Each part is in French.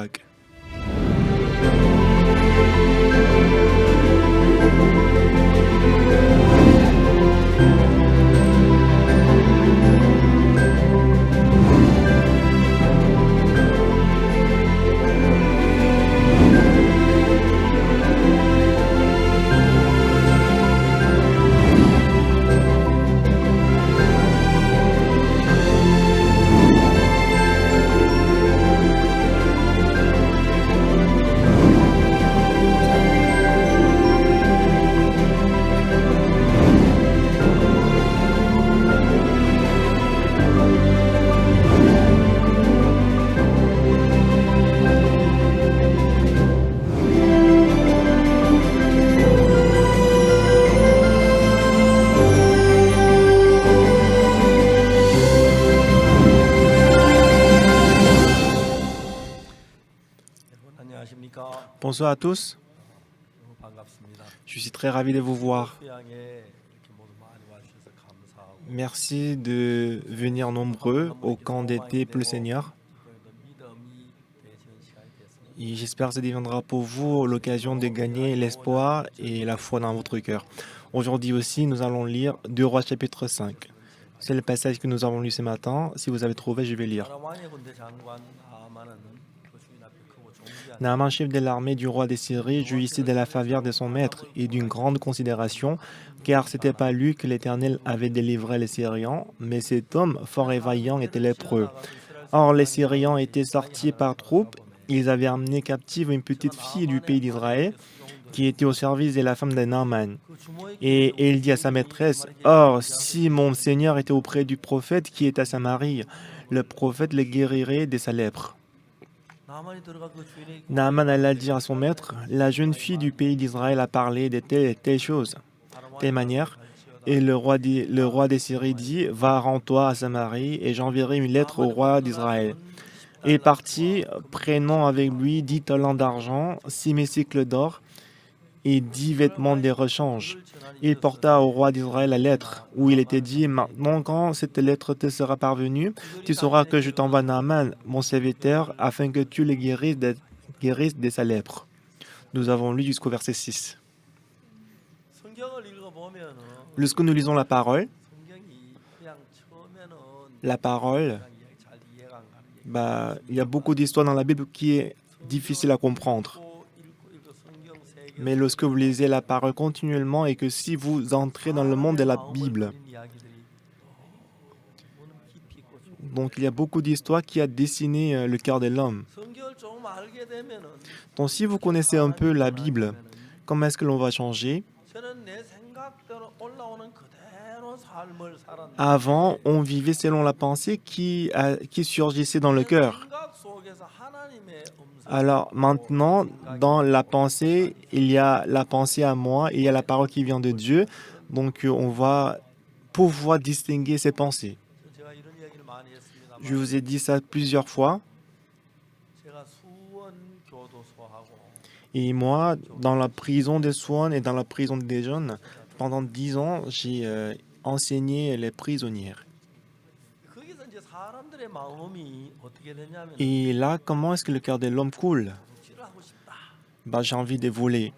Pâques. Bonsoir à tous. Je suis très ravi de vous voir. Merci de venir nombreux au camp d'été Plus Seigneur. Et j'espère que ça deviendra pour vous l'occasion de gagner l'espoir et la foi dans votre cœur. Aujourd'hui aussi, nous allons lire 2 Rois chapitre 5. C'est le passage que nous avons lu ce matin. Si vous avez trouvé, je vais lire. Naaman, chef de l'armée du roi des Syries, jouissait de la faveur de son maître et d'une grande considération, car ce n'était pas lui que l'Éternel avait délivré les Syriens, mais cet homme fort et vaillant était lépreux. Or, les Syriens étaient sortis par troupes. Ils avaient amené captive une petite fille du pays d'Israël qui était au service de la femme de Naaman. Et il dit à sa maîtresse, « Or, si mon Seigneur était auprès du prophète qui est à Samarie, le prophète le guérirait de sa lèpre. » Naaman alla dire à son maître, « La jeune fille du pays d'Israël a parlé de telle et telle chose, telle manière. » Et le roi des Syries dit, « Va, rends-toi à Samarie, et j'enverrai une lettre au roi d'Israël. » Et partit, prenant avec lui 10 talents d'argent, 6 cycles d'or et 10 vêtements de rechange. Il porta au roi d'Israël la lettre, où il était dit, « Maintenant, quand cette lettre te sera parvenue, tu sauras que je t'envoie Naaman, mon serviteur, afin que tu le guérisses de sa lèpre. » Nous avons lu jusqu'au verset 6. Lorsque nous lisons la parole, il y a beaucoup d'histoires dans la Bible qui est difficile à comprendre. Mais lorsque vous lisez la parole continuellement et que si vous entrez dans le monde de la Bible, donc il y a beaucoup d'histoires qui a dessiné le cœur de l'homme. Donc si vous connaissez un peu la Bible, comment est-ce que l'on va changer? Avant, on vivait selon la pensée qui surgissait dans le cœur. Alors maintenant, dans la pensée, il y a la pensée à moi et il y a la parole qui vient de Dieu. Donc on va pouvoir distinguer ces pensées. Je vous ai dit ça plusieurs fois. Et moi, dans la prison des Swan et dans la prison des jeunes, pendant 10 ans, j'ai enseigné les prisonnières. Et là, comment est-ce que le cœur de l'homme coule? J'ai envie de voler.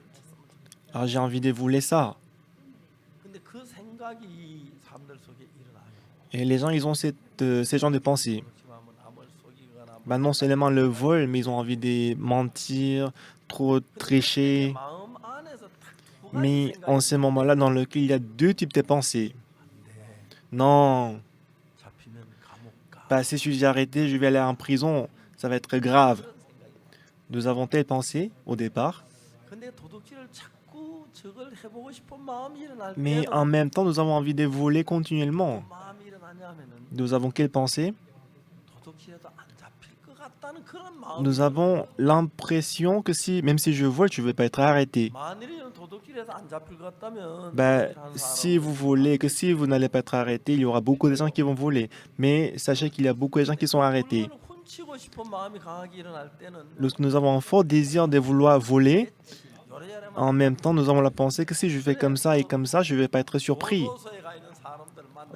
Alors, j'ai envie de voler ça. Et les gens, ils ont ces genres de pensées. Non seulement le vol, mais ils ont envie de mentir, trop tricher. Mais en ce moment-là, dans lequel il y a 2 types de pensées. Non. Si je suis arrêté, je vais aller en prison. Ça va être grave. Nous avons telle pensée au départ. Mais en même temps, nous avons envie de voler continuellement. Nous avons quelle pensée? Nous avons l'impression que même si je vole, je ne vais pas être arrêté. Si vous volez, que si vous n'allez pas être arrêté, il y aura beaucoup de gens qui vont voler. Mais sachez qu'il y a beaucoup de gens qui sont arrêtés. Lorsque nous avons un fort désir de vouloir voler, en même temps, nous avons la pensée que si je fais comme ça et comme ça, je ne vais pas être surpris.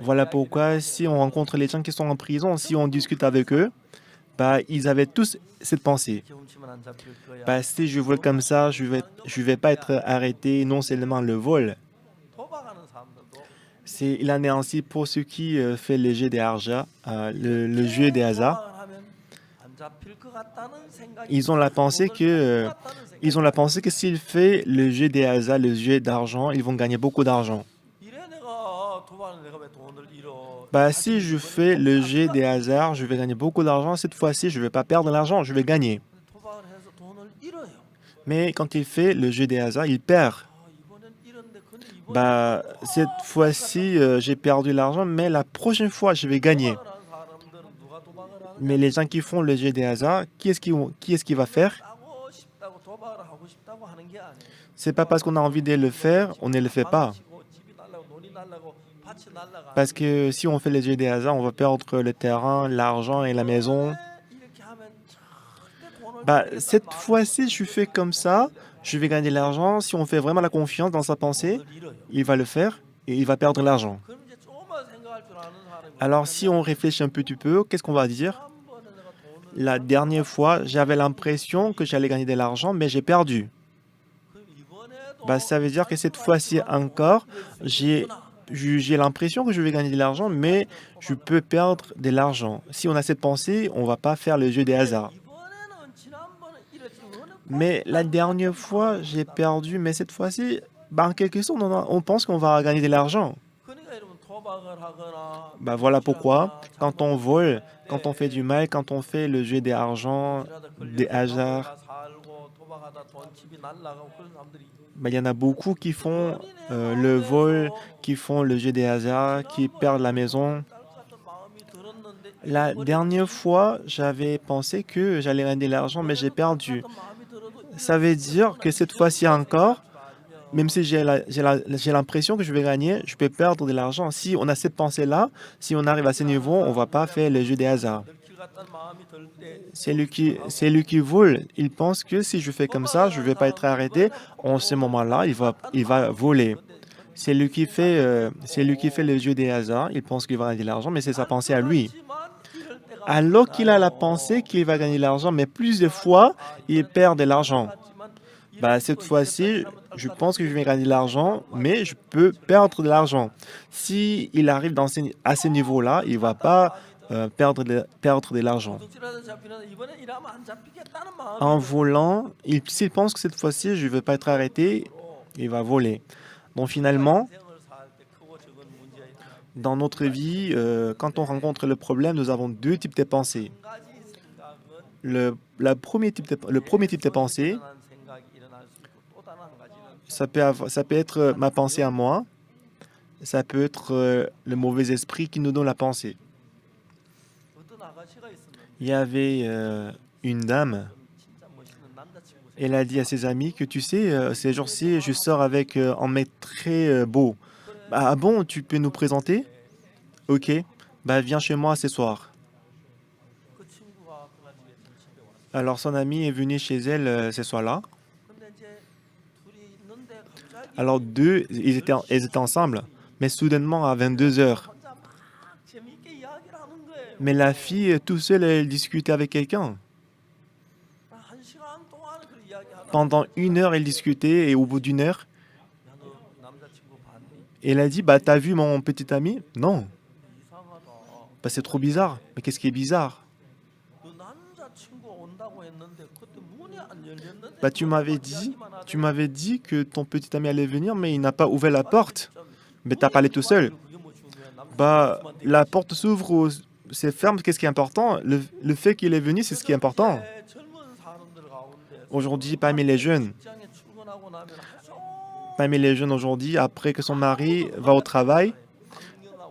Voilà pourquoi si on rencontre les gens qui sont en prison, si on discute avec eux, Bah, ils avaient tous cette pensée. Bah, si je vole comme ça, je vais pas être arrêté. Non seulement le vol, il en est ainsi pour ceux qui fait le jeu des argents, le jeu des hasards. Ils ont la pensée que, ils ont la pensée que s'ils font le jeu des hasards, le jeu d'argent, ils vont gagner beaucoup d'argent. Bah, si je fais le jeu des hasards, je vais gagner beaucoup d'argent. Cette fois-ci, je ne vais pas perdre l'argent, je vais gagner. Mais quand il fait le jeu des hasards, il perd. Bah, cette fois-ci, j'ai perdu l'argent, mais la prochaine fois, je vais gagner. Mais les gens qui font le jeu des hasards, qui est-ce qui va faire? C'est pas parce qu'on a envie de le faire, on ne le fait pas. Parce que si on fait les jeux des hasards, on va perdre le terrain, l'argent et la maison. Bah, cette fois-ci, je fais comme ça, je vais gagner l'argent. Si on fait vraiment la confiance dans sa pensée, il va le faire et il va perdre l'argent. Alors, si on réfléchit un petit peu, qu'est-ce qu'on va dire? La dernière fois, j'avais l'impression que j'allais gagner de l'argent, mais j'ai perdu. Bah, ça veut dire que cette fois-ci encore, j'ai l'impression que je vais gagner de l'argent, mais je peux perdre de l'argent. Si on a cette pensée, on ne va pas faire le jeu des hasards. Mais la dernière fois, j'ai perdu, mais cette fois-ci, bah, en quelque sorte, on pense qu'on va gagner de l'argent. Bah, voilà pourquoi, quand on vole, quand on fait du mal, quand on fait le jeu des argent, des hasards, bah, il y en a beaucoup qui font le vol, qui font le jeu des hasards, qui perdent la maison. La dernière fois, j'avais pensé que j'allais gagner de l'argent, mais j'ai perdu. Ça veut dire que cette fois-ci encore, même si j'ai l'impression que je vais gagner, je peux perdre de l'argent. Si on a cette pensée-là, si on arrive à ce niveau, on ne va pas faire le jeu des hasards. C'est lui qui vole. Il pense que si je fais comme ça, je ne vais pas être arrêté. En ce moment-là, il va voler. C'est lui qui fait le jeu des hasards. Il pense qu'il va gagner de l'argent, mais c'est sa pensée à lui. Alors qu'il a la pensée qu'il va gagner de l'argent, mais plus de fois, il perd de l'argent. Bah, cette fois-ci, je pense que je vais gagner de l'argent, mais je peux perdre de l'argent. Si il arrive à ce niveau-là, il ne va pas perdre de l'argent. En volant, s'il pense que cette fois-ci, je ne vais pas être arrêté, il va voler. Donc finalement, dans notre vie, quand on rencontre le problème, nous avons deux types de pensées. Le premier type de pensée, ça peut être ma pensée à moi, ça peut être le mauvais esprit qui nous donne la pensée. Il y avait une dame, elle a dit à ses amis que tu sais, ces jours-ci, je sors avec un mec très beau. Ah bon, tu peux nous présenter? Ok, bah viens chez moi ce soir. Alors son ami est venu chez elle ce soir-là. Alors ils étaient ensemble, mais soudainement à 22 heures. Mais la fille, tout seule, elle discutait avec quelqu'un. Pendant 1 heure, elle discutait et au bout d'une heure, elle a dit, bah t'as vu mon petit ami? Non. Bah c'est trop bizarre. Mais qu'est-ce qui est bizarre? Bah tu m'avais dit que ton petit ami allait venir, mais il n'a pas ouvert la porte. Mais t'as parlé tout seul. Bah la porte s'ouvre ou c'est ferme, qu'est-ce qui est important? Le fait qu'il est venu, c'est ce qui est important. Aujourd'hui, parmi les jeunes aujourd'hui, après que son mari va au travail,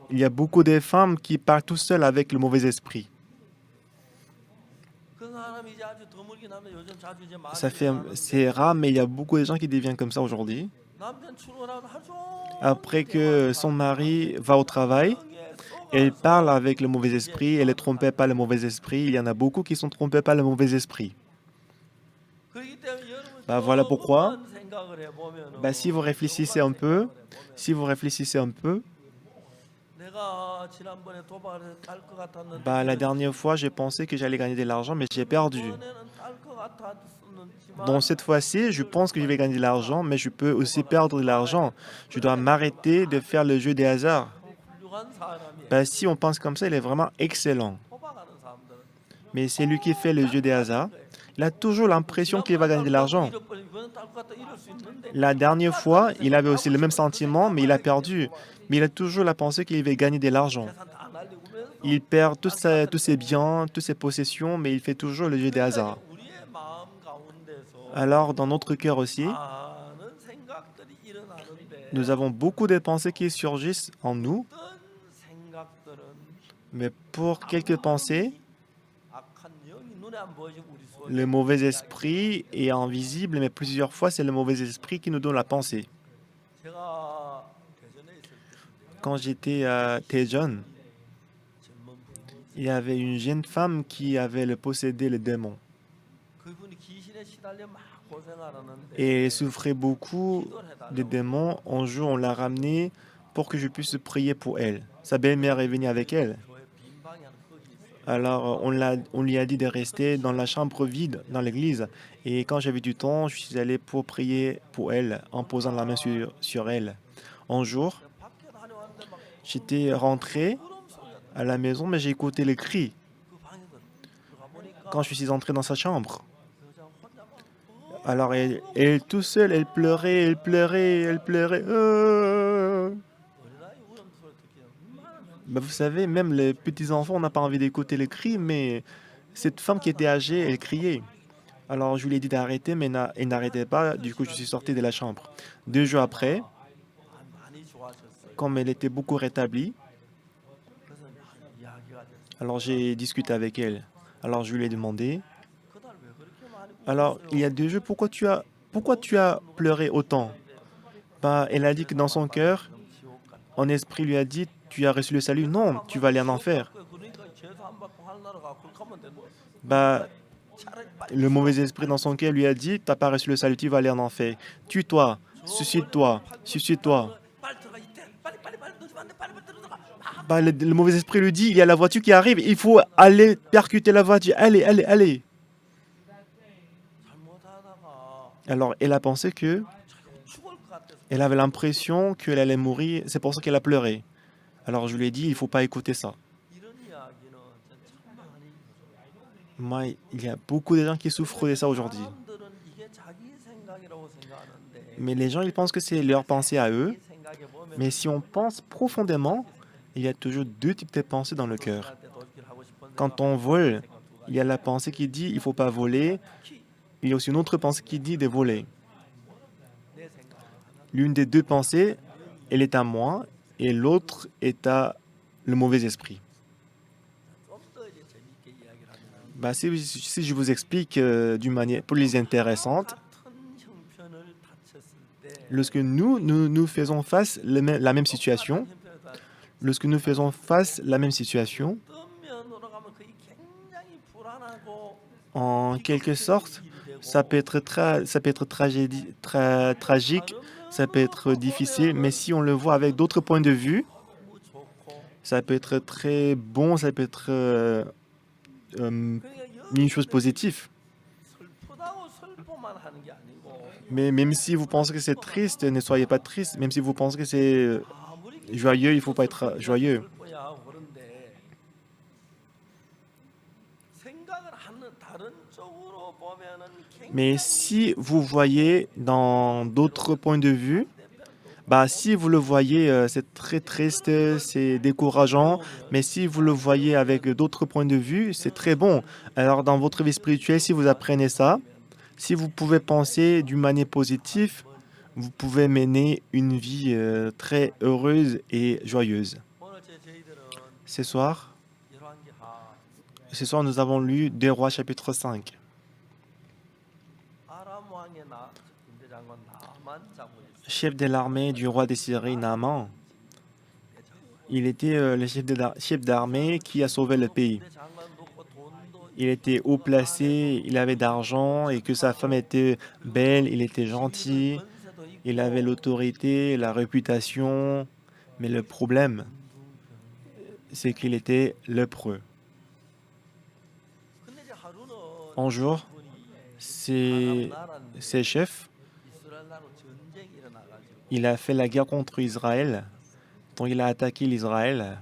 il y a beaucoup de femmes qui partent tout seules avec le mauvais esprit. C'est rare, mais il y a beaucoup de gens qui deviennent comme ça aujourd'hui. Après que son mari va au travail, elle parle avec le mauvais esprit, elle est trompée par le mauvais esprit. Il y en a beaucoup qui sont trompés par le mauvais esprit. Bah, voilà pourquoi, bah, si vous réfléchissez un peu, Bah, la dernière fois, j'ai pensé que j'allais gagner de l'argent, mais j'ai perdu. Donc cette fois-ci, je pense que je vais gagner de l'argent, mais je peux aussi perdre de l'argent. Je dois m'arrêter de faire le jeu des hasards. Bah, si on pense comme ça, il est vraiment excellent. Mais c'est lui qui fait le jeu des hasards. Il a toujours l'impression qu'il va gagner de l'argent. La dernière fois, il avait aussi le même sentiment, mais il a perdu. Mais il a toujours la pensée qu'il va gagner de l'argent. Il perd tous ses biens, toutes ses possessions, mais il fait toujours le jeu des hasards. Alors, dans notre cœur aussi, nous avons beaucoup de pensées qui surgissent en nous, mais pour quelques pensées, le mauvais esprit est invisible, mais plusieurs fois, c'est le mauvais esprit qui nous donne la pensée. Quand j'étais à Daejeon, il y avait une jeune femme qui avait possédé le démon. Et elle souffrait beaucoup des démons. Un jour, on l'a ramenée pour que je puisse prier pour elle. Sa belle-mère est venue avec elle. Alors, on lui a dit de rester dans la chambre vide, dans l'église. Et quand j'avais du temps, je suis allé pour prier pour elle, en posant la main sur elle. Un jour, j'étais rentré à la maison, mais j'ai écouté les cris quand je suis entré dans sa chambre. Alors, elle toute seule, elle pleurait, elle pleurait, elle pleurait. Ben, vous savez, même les petits-enfants, on n'a pas envie d'écouter les cris, mais cette femme qui était âgée, elle criait. Alors, je lui ai dit d'arrêter, mais elle n'arrêtait pas. Du coup, je suis sorti de la chambre. 2 jours après, comme elle était beaucoup rétablie, alors j'ai discuté avec elle. Alors, je lui ai demandé, alors, il y a 2 jours, pourquoi tu as pleuré autant? Bah, elle a dit que dans son cœur, en esprit lui a dit, tu as reçu le salut. Non, tu vas aller en enfer. Bah, le mauvais esprit dans son cœur lui a dit, tu n'as pas reçu le salut, tu vas aller en enfer. Tue-toi, suicide-toi, suicide-toi. Bah, le mauvais esprit lui dit, il y a la voiture qui arrive, il faut aller percuter la voiture. Allez, allez, allez. Alors, elle a pensé que, elle avait l'impression qu'elle allait mourir, c'est pour ça qu'elle a pleuré. Alors, je lui ai dit, il ne faut pas écouter ça. Moi, il y a beaucoup de gens qui souffrent de ça aujourd'hui. Mais les gens, ils pensent que c'est leur pensée à eux. Mais si on pense profondément, il y a toujours 2 types de pensées dans le cœur. Quand on vole, il y a la pensée qui dit il ne faut pas voler. Il y a aussi une autre pensée qui dit de voler. L'une des 2 pensées, elle est à moi et l'autre est à le mauvais esprit. Bah, si je vous explique d'une manière plus intéressante, lorsque nous faisons face la même situation, en quelque sorte, ça peut être tragique, ça peut être difficile, mais si on le voit avec d'autres points de vue, ça peut être très bon, ça peut être une chose positive. Mais même si vous pensez que c'est triste, ne soyez pas triste. Même si vous pensez que c'est joyeux, il ne faut pas être joyeux. Mais si vous voyez dans d'autres points de vue, bah, si vous le voyez, c'est très triste, c'est décourageant, mais si vous le voyez avec d'autres points de vue, c'est très bon. Alors, dans votre vie spirituelle, si vous apprenez ça, si vous pouvez penser d'une manière positive, vous pouvez mener une vie très heureuse et joyeuse. Ce soir, nous avons lu 2 Rois chapitre 5. Chef de l'armée du roi des Syries, Naaman, il était le chef d'armée qui a sauvé le pays. Il était haut placé, il avait d'argent et que sa femme était belle, il était gentil, il avait l'autorité, la réputation. Mais le problème, c'est qu'il était lépreux. Un jour, ses chefs, il a fait la guerre contre Israël, donc il a attaqué l'Israël.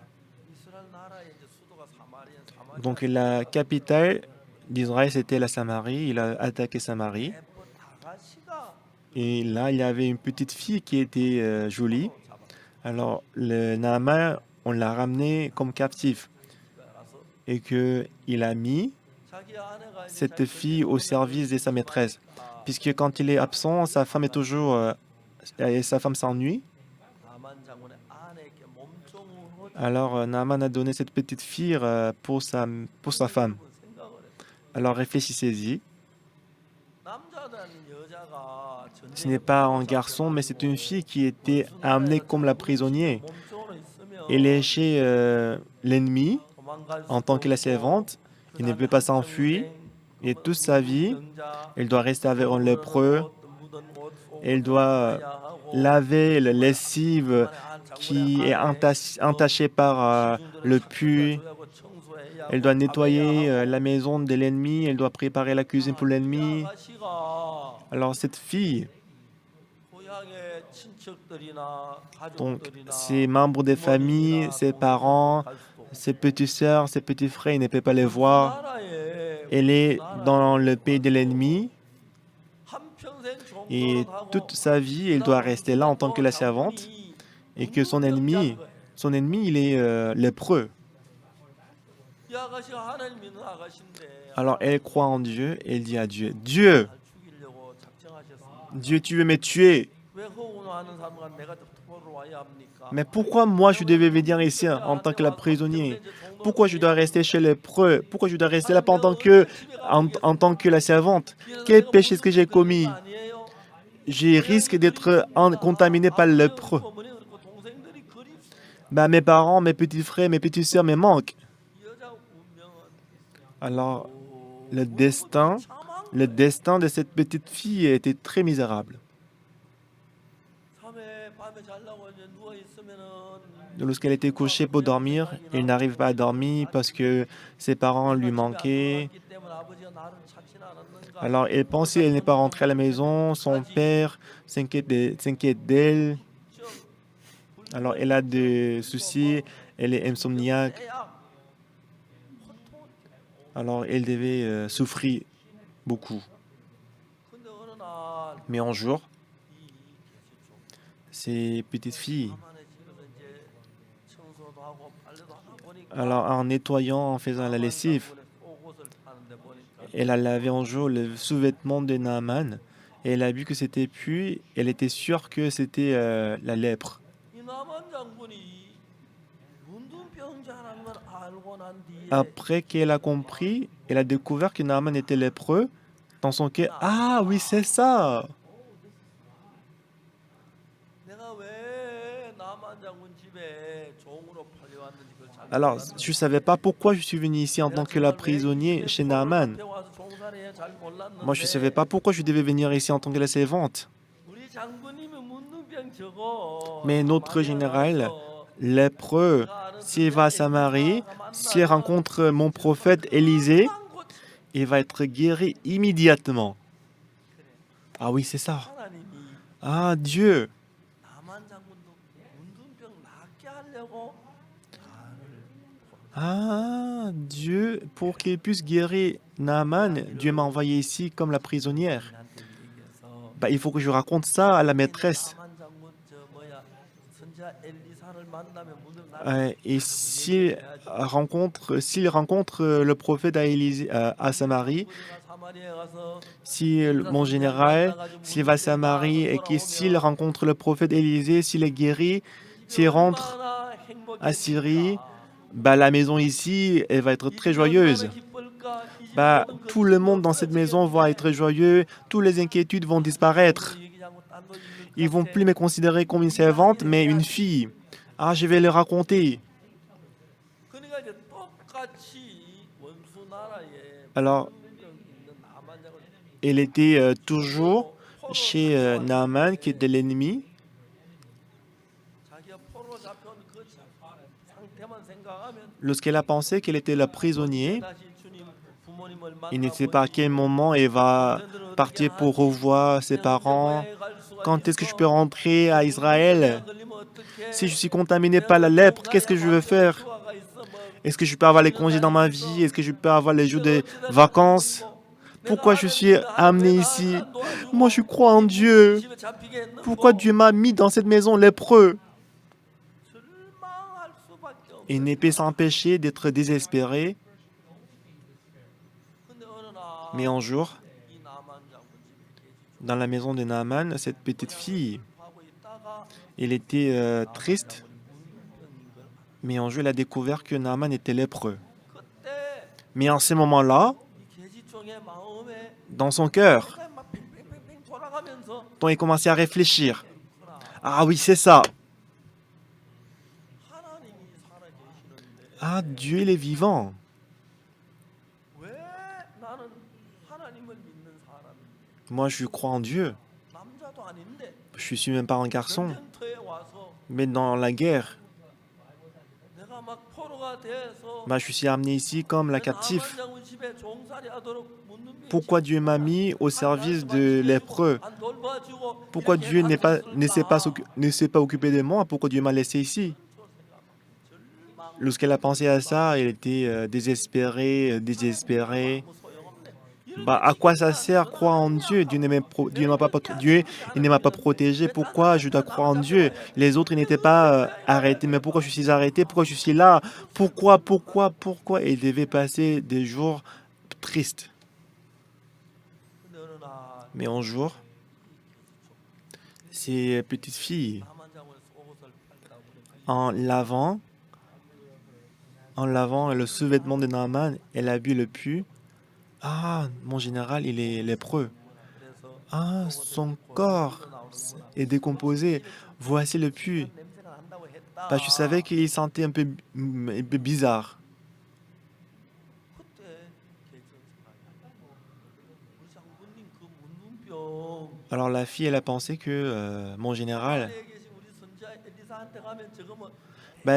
Donc la capitale d'Israël, c'était la Samarie. Il a attaqué Samarie. Et là, il y avait une petite fille qui était jolie. Alors, le Naaman, on l'a ramené comme captif. Et qu'il a mis cette fille au service de sa maîtresse. Puisque quand il est absent, sa femme est toujours... et sa femme s'ennuie. Alors, Naaman a donné cette petite fille pour sa femme. Alors, réfléchissez-y. Ce n'est pas un garçon, mais c'est une fille qui était amenée comme la prisonnière. Elle est chez l'ennemi en tant que la servante. Il ne peut pas s'enfuir. Et toute sa vie, elle doit rester avec un lépreux. Elle doit laver la lessive qui est entachée par le puits. Elle doit nettoyer la maison de l'ennemi. Elle doit préparer la cuisine pour l'ennemi. Alors cette fille, donc ses membres de famille, ses parents, ses petites sœurs, ses petits frères, il ne peut pas les voir. Elle est dans le pays de l'ennemi. Et toute sa vie, elle doit rester là en tant que la servante. Et que son ennemi, il est lépreux. Alors elle croit en Dieu et elle dit à Dieu, Dieu, tu veux me tuer. Mais pourquoi moi je devais venir ici en tant que la prisonnière? Pourquoi je dois rester chez les lépreux? Pourquoi je dois rester là en tant que la servante? Quel péché est-ce que j'ai commis? Je risque d'être contaminé par le lépreux. Mes parents, mes petits frères, mes petites sœurs me manquent. Alors, le destin de cette petite fille était très misérable. Lorsqu'elle était couchée pour dormir, elle n'arrive pas à dormir parce que ses parents lui manquaient. Alors, elle pensait qu'elle n'est pas rentrée à la maison. Son père s'inquiète d'elle. Alors, elle a des soucis. Elle est insomniaque. Alors, elle devait souffrir beaucoup. Mais un jour, ces petites filles, alors en nettoyant, en faisant la lessive, elle a lavé un jour le sous-vêtement de Naaman et elle a vu que c'était puis, elle était sûre que c'était la lèpre. Après qu'elle a compris, elle a découvert que Naaman était lépreux dans son cœur. Ah oui, c'est ça! Alors, je ne savais pas pourquoi je suis venu ici en tant que la prisonnière chez Naaman. Moi, je ne savais pas pourquoi je devais venir ici en tant que la servante. Mais notre général, lépreux, s'il va à Samarie, s'il rencontre mon prophète Élisée, il va être guéri immédiatement. Ah oui, c'est ça. Ah, Dieu. Ah, Dieu, pour qu'il puisse guérir Naaman, Dieu m'a envoyé ici comme la prisonnière. Il faut que je raconte ça à la maîtresse. Et s'il rencontre le prophète à Samarie, si mon général, s'il va à Samarie et que s'il rencontre le prophète Élisée, s'il est guéri, s'il rentre à Syrie, la maison ici, elle va être très joyeuse. Tout le monde dans cette maison va être joyeux, toutes les inquiétudes vont disparaître. Ils vont plus me considérer comme une servante, mais une fille. Ah, je vais le raconter. Alors, elle était toujours chez Naaman, qui était l'ennemi. Lorsqu'elle a pensé qu'elle était le prisonnier, il ne sait pas à quel moment elle va partir pour revoir ses parents. Quand est-ce que je peux rentrer à Israël? Si je suis contaminé par la lèpre, qu'est-ce que je veux faire? Est-ce que je peux avoir les congés dans ma vie? Est-ce que je peux avoir les jours de vacances? Pourquoi je suis amené ici? Moi, je crois en Dieu. Pourquoi Dieu m'a mis dans cette maison lépreux? Il ne peut s'empêcher d'être désespéré. Mais un jour, dans la maison de Naaman, cette petite fille, elle était triste. Mais un jour, elle a découvert que Naaman était lépreux. Mais en ce moment-là, dans son cœur, quand il commençait à réfléchir, ah oui, c'est ça. Ah, Dieu, il est vivant. Moi, je crois en Dieu. Je ne suis même pas un garçon. Mais dans la guerre, je suis amené ici comme la captif. Pourquoi Dieu m'a mis au service de lépreux? Pourquoi Dieu ne s'est pas occupé de moi? Pourquoi Dieu m'a laissé ici? Lorsqu'elle a pensé à ça, elle était désespérée. À quoi ça sert croire en Dieu? Dieu il ne m'a pas protégé. Pourquoi je dois croire en Dieu? Les autres ils n'étaient pas arrêtés. Mais pourquoi je suis arrêté? Pourquoi je suis là? Pourquoi? Elle devait passer des jours tristes. Mais un jour, ces petites filles, en lavant le sous-vêtement de Naaman, elle a vu le puits. Ah, mon général, il est lépreux. Ah, son corps est décomposé. Voici le puits. Je savais qu'il sentait un peu bizarre. Alors la fille, elle a pensé que mon général,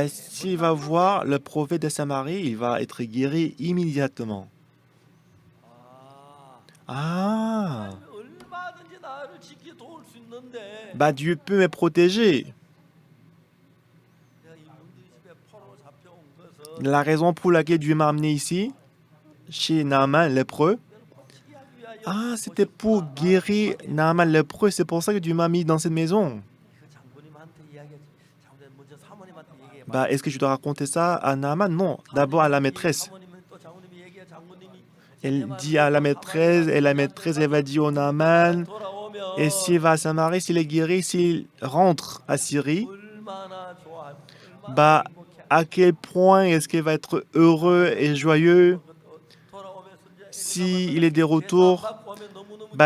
s'il va voir le prophète de Samarie, il va être guéri immédiatement. Ah, Dieu peut me protéger. La raison pour laquelle Dieu m'a amené ici, chez Naaman lépreux, c'était pour guérir Naaman lépreux. C'est pour ça que Dieu m'a mis dans cette maison. Est-ce que je dois raconter ça à Naaman? Non, d'abord à la maîtresse. Elle dit à la maîtresse, et la maîtresse, elle va dire au Naaman, et s'il va à Samarie, s'il est guéri, s'il rentre à Syrie, à quel point est-ce qu'il va être heureux et joyeux s'il est de retour?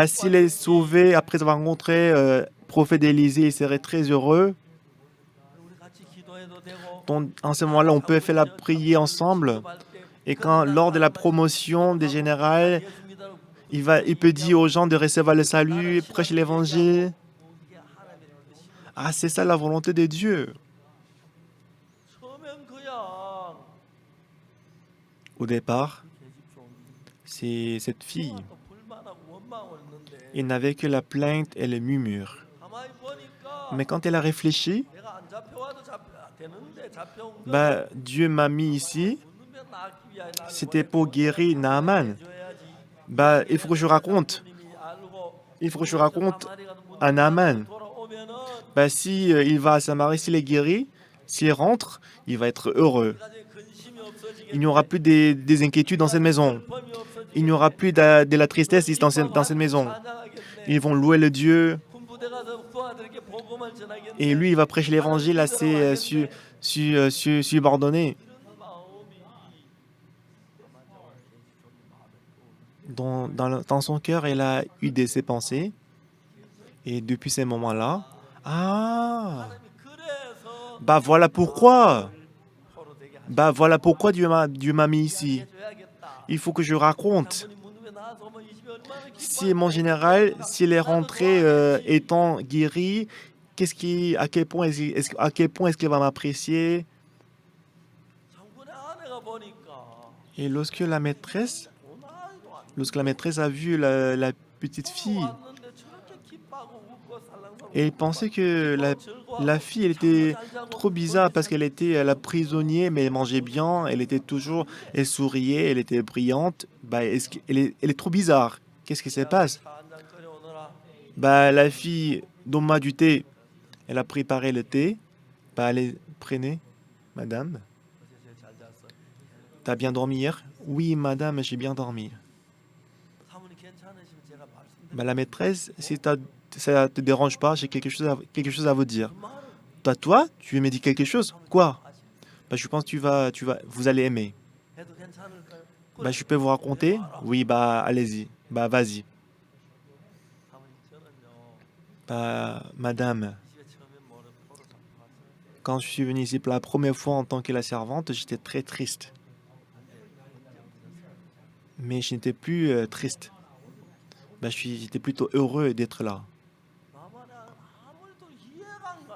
S'il est sauvé après avoir rencontré le prophète Élisée, il serait très heureux. Donc, en ce moment-là, on peut faire la prière ensemble. Et lors de la promotion des généraux, il peut dire aux gens de recevoir le salut, prêcher l'évangile. C'est ça la volonté de Dieu. Au départ, c'est cette fille. Il n'avait que la plainte et le murmure. Mais quand elle a réfléchi, Dieu m'a mis ici, c'était pour guérir Naaman. Il faut que je raconte. À Naaman. Il va à Samarie, s'il est guéri, s'il rentre, il va être heureux. Il n'y aura plus des inquiétudes dans cette maison. Il n'y aura plus de la tristesse dans cette maison. Ils vont louer le Dieu. Et lui, il va prêcher l'évangile à ses subordonnés. Dans son cœur, elle a eu ces pensées. Et depuis ces moments-là, voilà pourquoi. Voilà pourquoi Dieu m'a mis ici. Il faut que je raconte. Si mon général, s'il est rentré étant guéri, à quel point est-ce qu'il va m'apprécier? Et lorsque la maîtresse a vu la petite fille, elle pensait que la fille, elle était trop bizarre parce qu'elle était la prisonnière, mais elle mangeait bien, elle souriait, elle était brillante. Bah, elle est trop bizarre. Qu'est-ce qui se passe? Bah, la fille donne-moi du thé. Elle a préparé le thé. Bah, allez, prenez, madame. T'as bien dormi hier? Oui, madame, j'ai bien dormi. Bah, la maîtresse, si ça te dérange pas, j'ai quelque chose à vous dire. Toi, tu me dis quelque chose? Quoi? Bah, je pense que vous allez aimer. Bah, je peux vous raconter? Oui, bah, allez-y. Bah, vas-y. Bah, madame, quand je suis venu ici pour la première fois en tant que la servante, j'étais très triste. Mais je n'étais plus triste. Bah, j'étais plutôt heureux d'être là.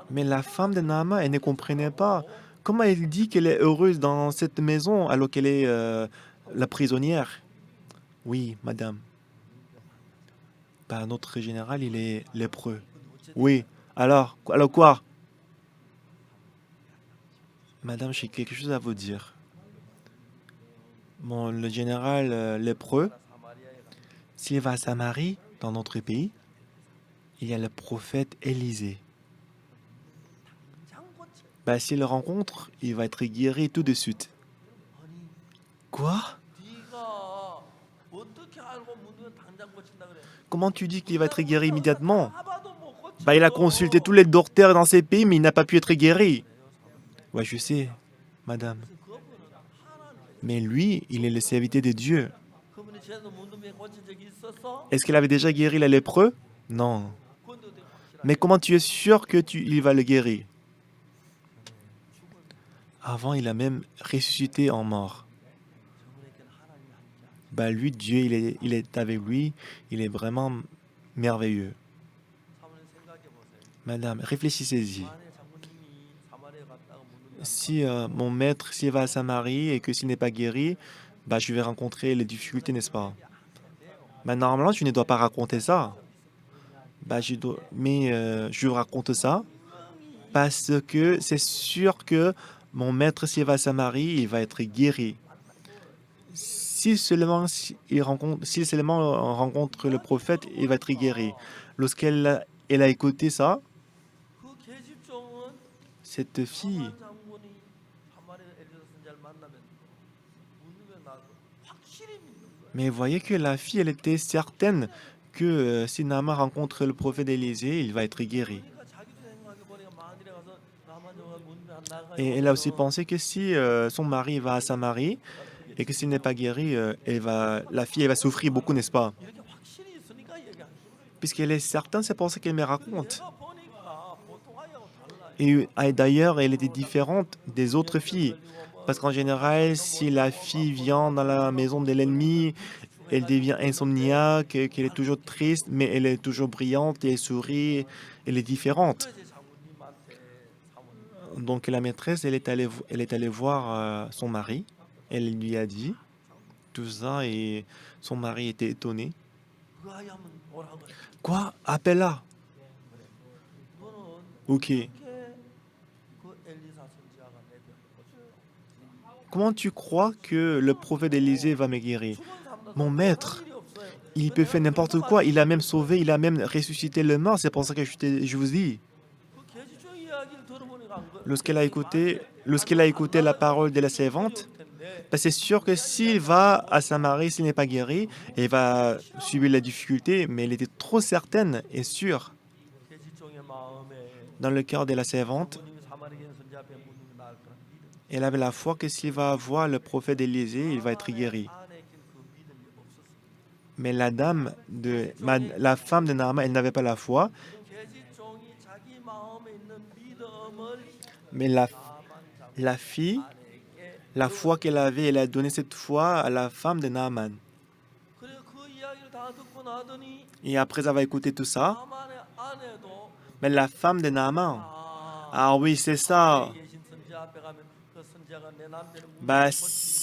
Mais la femme de Naama, elle ne comprenait pas. Comment elle dit qu'elle est heureuse dans cette maison alors qu'elle est la prisonnière? Oui, madame. Bah, notre général, il est lépreux. Oui. Alors quoi? Madame, j'ai quelque chose à vous dire. Bon, le général lépreux, s'il va à Samarie, dans notre pays, il y a le prophète Élisée. Bah, s'il le rencontre, il va être guéri tout de suite. Quoi? Comment tu dis qu'il va être guéri immédiatement? Bah, il a consulté tous les docteurs dans ces pays, mais il n'a pas pu être guéri. Ouais, je sais, madame. Mais lui, il est le serviteur de Dieu. Est-ce qu'il avait déjà guéri les lépreux? Non. Mais comment tu es sûr que il va le guérir? Avant, il a même ressuscité en mort. Bah lui, Dieu, il est avec lui. Il est vraiment merveilleux. Madame, réfléchissez-y. Si mon maître, s'il va à Samarie et que s'il n'est pas guéri, bah je vais rencontrer les difficultés, n'est-ce pas? Bah normalement, tu ne dois pas raconter ça. Bah mais je raconte ça parce que c'est sûr que mon maître, s'il va à Samarie, il va être guéri. Si seulement on rencontre le prophète, il va être guéri. Elle a écouté ça, cette fille, mais voyez que la fille, elle était certaine que si Naama rencontre le prophète Élisée, il va être guéri. Et elle a aussi pensé que si son mari va à Samarie et que s'il n'est pas guéri, la fille elle va souffrir beaucoup, n'est-ce pas? Puisqu'elle est certaine, c'est pour ça qu'elle me raconte. Et d'ailleurs, elle était différente des autres filles. Parce qu'en général, si la fille vient dans la maison de l'ennemi, elle devient insomniaque, qu'elle est toujours triste, mais elle est toujours brillante et elle sourit, elle est différente. Donc la maîtresse, elle est allée voir son mari, elle lui a dit tout ça et son mari était étonné. Quoi? Appelle-la. Ok. Comment tu crois que le prophète Élisée va me guérir? Mon maître, il peut faire n'importe quoi. Il a même ressuscité le mort. C'est pour ça que je vous dis. Lorsqu'elle a écouté la parole de la servante, ben c'est sûr que s'il va à Samarie, s'il n'est pas guéri, il va subir la difficulté, mais elle était trop certaine et sûre dans le cœur de la servante. Elle avait la foi que s'il va voir le prophète Élisée, il va être guéri. Mais la femme de Naaman, elle n'avait pas la foi. Mais la fille, la foi qu'elle avait, elle a donné cette foi à la femme de Naaman. Et après avoir écouté tout ça, mais la femme de Naaman, ah oui, c'est ça. Bah,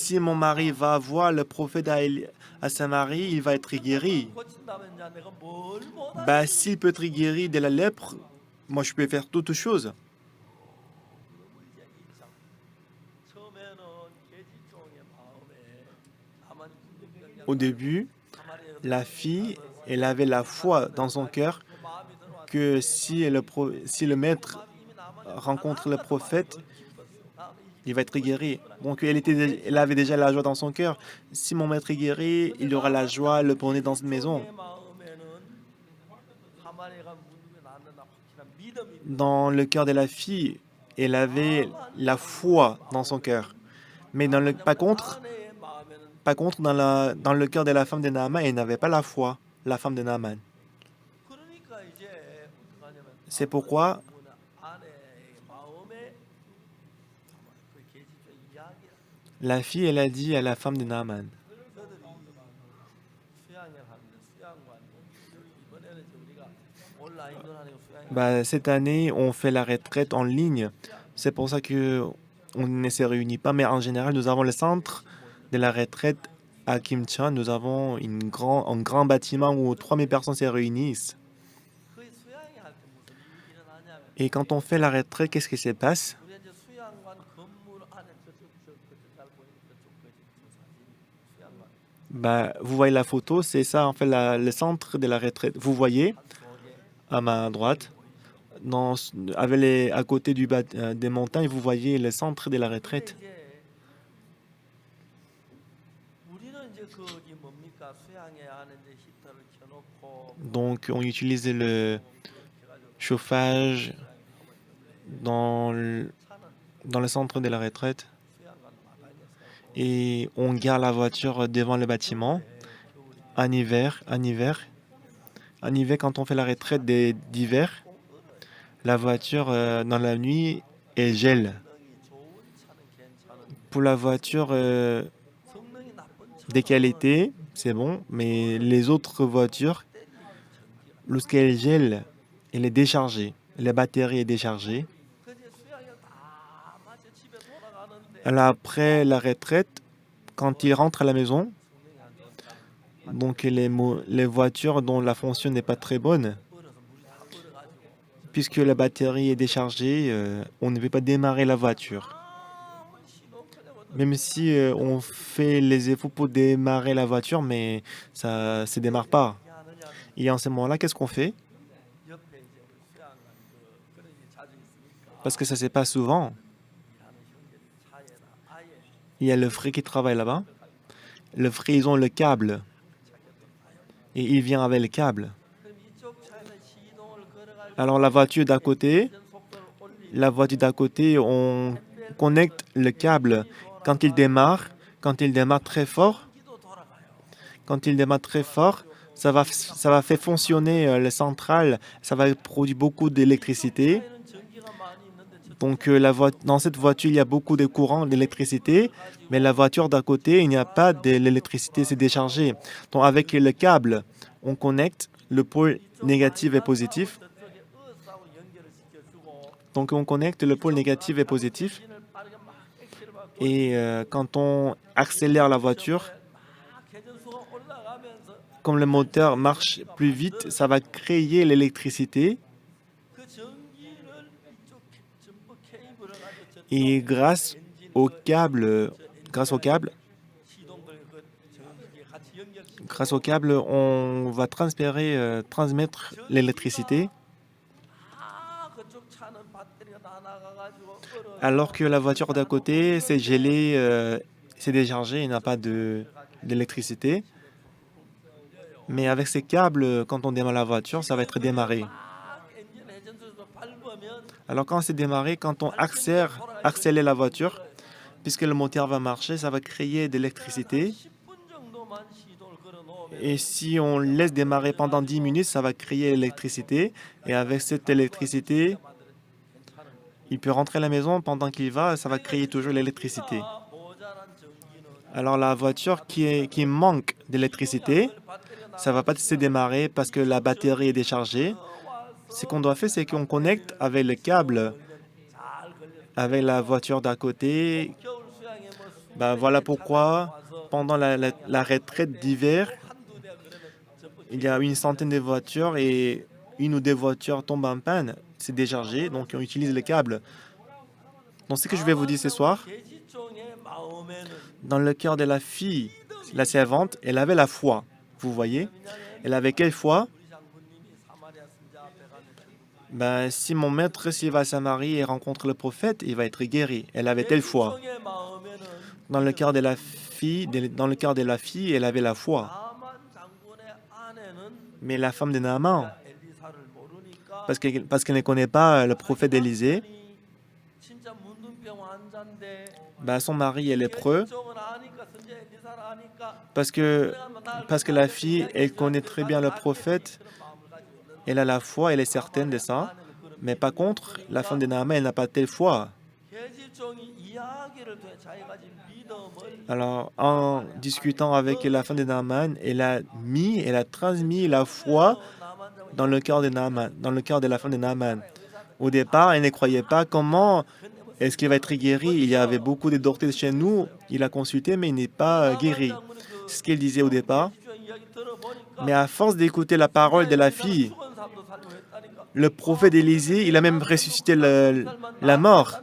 si mon mari va voir le prophète à Samarie, il va être guéri. Bah, s'il peut être guéri de la lèpre, moi je peux faire toutes choses. Au début, la fille, elle avait la foi dans son cœur que si le maître rencontre le prophète, il va être guéri. Donc elle avait déjà la joie dans son cœur. Si mon maître est guéri, il y aura la joie, le bonheur dans cette maison. Dans le cœur de la fille, elle avait la foi dans son cœur. Mais pas contre dans le cœur de la femme de Naaman, elle n'avait pas la foi, la femme de Naaman. C'est pourquoi la fille, elle a dit à la femme de Naaman, bah, cette année, on fait la retraite en ligne. C'est pour ça que on ne se réunit pas. Mais en général, nous avons le centre de la retraite à Kimcheon. Nous avons un grand bâtiment où 3000 personnes se réunissent. Et quand on fait la retraite, qu'est-ce qui se passe? Bah, vous voyez la photo, c'est ça en fait le centre de la retraite. Vous voyez à ma droite, à côté des montagnes, vous voyez le centre de la retraite. Donc on utilise le chauffage dans le centre de la retraite et on gare la voiture devant le bâtiment en hiver. Quand on fait la retraite d'hiver, la voiture dans la nuit, elle gèle. Pour la voiture de qualité, c'est bon, mais les autres voitures, lorsqu'elle gèle, elle est déchargée. La batterie est déchargée. Alors après la retraite, quand il rentre à la maison, donc les voitures dont la fonction n'est pas très bonne, puisque la batterie est déchargée, on ne peut pas démarrer la voiture. Même si on fait les efforts pour démarrer la voiture, mais ça ne se démarre pas. Et en ce moment-là, qu'est-ce qu'on fait? Parce que ça ne se passe souvent. Il y a le frère qui travaille là-bas. Le frère, ils ont le câble. Et il vient avec le câble. Alors la voiture d'à côté, on connecte le câble. Quand il démarre très fort, ça va faire fonctionner le central, ça va produire beaucoup d'électricité. Donc dans cette voiture, il y a beaucoup de courant d'électricité, mais la voiture d'à côté, il n'y a pas de l'électricité, c'est déchargé. Donc avec le câble, on connecte le pôle négatif et positif. Donc on connecte le pôle négatif et positif. Et quand on accélère la voiture, comme le moteur marche plus vite, ça va créer l'électricité. Et grâce au câble, on va transmettre l'électricité. Alors que la voiture d'à côté, c'est gelé, c'est déchargé, il n'a pas d'électricité. Mais avec ces câbles, quand on démarre la voiture, ça va être démarré. Alors quand c'est démarré, quand on accélère la voiture, puisque le moteur va marcher, ça va créer de l'électricité. Et si on laisse démarrer pendant 10 minutes, ça va créer l'électricité. Et avec cette électricité, il peut rentrer à la maison pendant qu'il va, ça va créer toujours l'électricité. Alors la voiture qui manque d'électricité, ça ne va pas se démarrer parce que la batterie est déchargée. Ce qu'on doit faire, c'est qu'on connecte avec le câble, avec la voiture d'à côté. Voilà pourquoi, pendant la retraite d'hiver, il y a une centaine de voitures et une ou deux voitures tombent en panne. C'est déchargé, donc on utilise les câbles. Donc, ce que je vais vous dire ce soir, dans le cœur de la fille, la servante, elle avait la foi. Vous voyez? Elle avait quelle foi? Si mon maître, s'il va à Samarie et rencontre le prophète, il va être guéri. Elle avait telle foi. Dans le cœur de la fille, elle avait la foi. Mais la femme de Naaman, parce qu'elle ne connaît pas le prophète d'Élysée, son mari est lépreux, parce que la fille, elle connaît très bien le prophète, elle a la foi, elle est certaine de ça. Mais par contre, la femme de Naaman, elle n'a pas telle foi. Alors, en discutant avec la femme de Naaman, elle a transmis la foi dans le cœur de Naaman, dans le cœur de la femme de Naaman. Au départ, elle ne croyait pas comment est-ce qu'il va être guéri. Il y avait beaucoup de docteurs chez nous. Il a consulté, mais il n'est pas guéri. C'est ce qu'elle disait au départ. Mais à force d'écouter la parole de la fille, le prophète Élisée, il a même ressuscité la mort.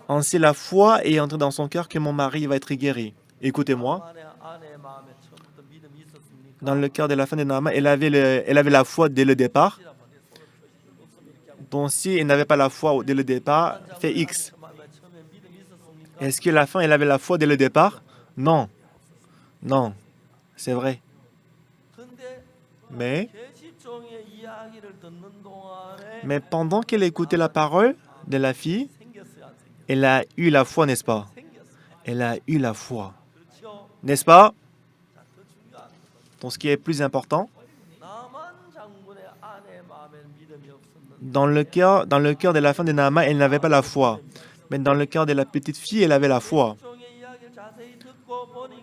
Ainsi, la foi est entrée dans son cœur que mon mari va être guéri. Écoutez-moi. Dans le cœur de la femme de Naaman, elle avait la foi dès le départ. Donc, si elle n'avait pas la foi dès le départ, fait X. Est-ce que la femme, elle avait la foi dès le départ? Non. Non. C'est vrai. Mais pendant qu'elle écoutait la parole de la fille, elle a eu la foi, n'est-ce pas? Elle a eu la foi. N'est-ce pas? Donc, ce qui est plus important, dans le cœur de la femme de Naaman, elle n'avait pas la foi. Mais dans le cœur de la petite fille, elle avait la foi.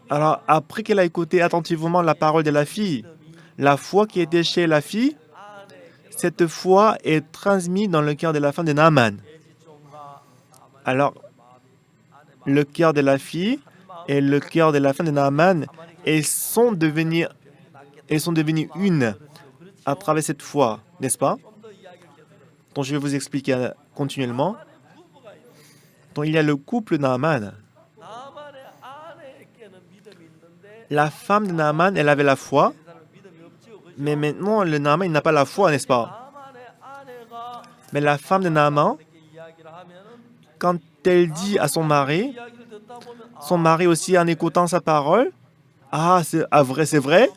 Alors, après qu'elle a écouté attentivement la parole de la fille, la foi qui était chez la fille, cette foi est transmise dans le cœur de la femme de Naaman. Alors, le cœur de la fille et le cœur de la femme de Naaman, ils sont devenus une à travers cette foi, n'est-ce pas? Donc, je vais vous expliquer continuellement. Donc, il y a le couple Naaman. La femme de Naaman, elle avait la foi, mais maintenant, le Naaman, il n'a pas la foi, n'est-ce pas? Mais la femme de Naaman, quand elle dit à son mari aussi en écoutant sa parole, « Ah, c'est vrai?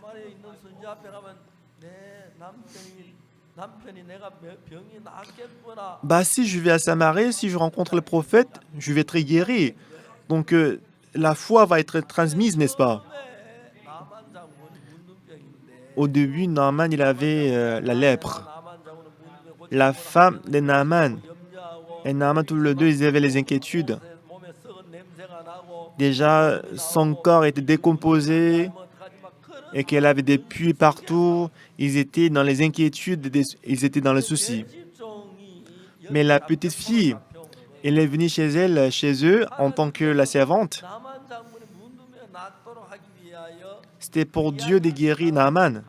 Si je vais à Samarie, si je rencontre le prophète, je vais être guéri. » Donc, la foi va être transmise, n'est-ce pas? Au début, Naaman, il avait la lèpre. La femme de Naaman et Naaman, tous les deux, ils avaient les inquiétudes. Déjà, son corps était décomposé et qu'elle avait des puits partout. Ils étaient dans les inquiétudes, ils étaient dans le souci. Mais la petite fille, elle est venue chez eux, en tant que la servante. C'était pour Dieu de guérir Naaman.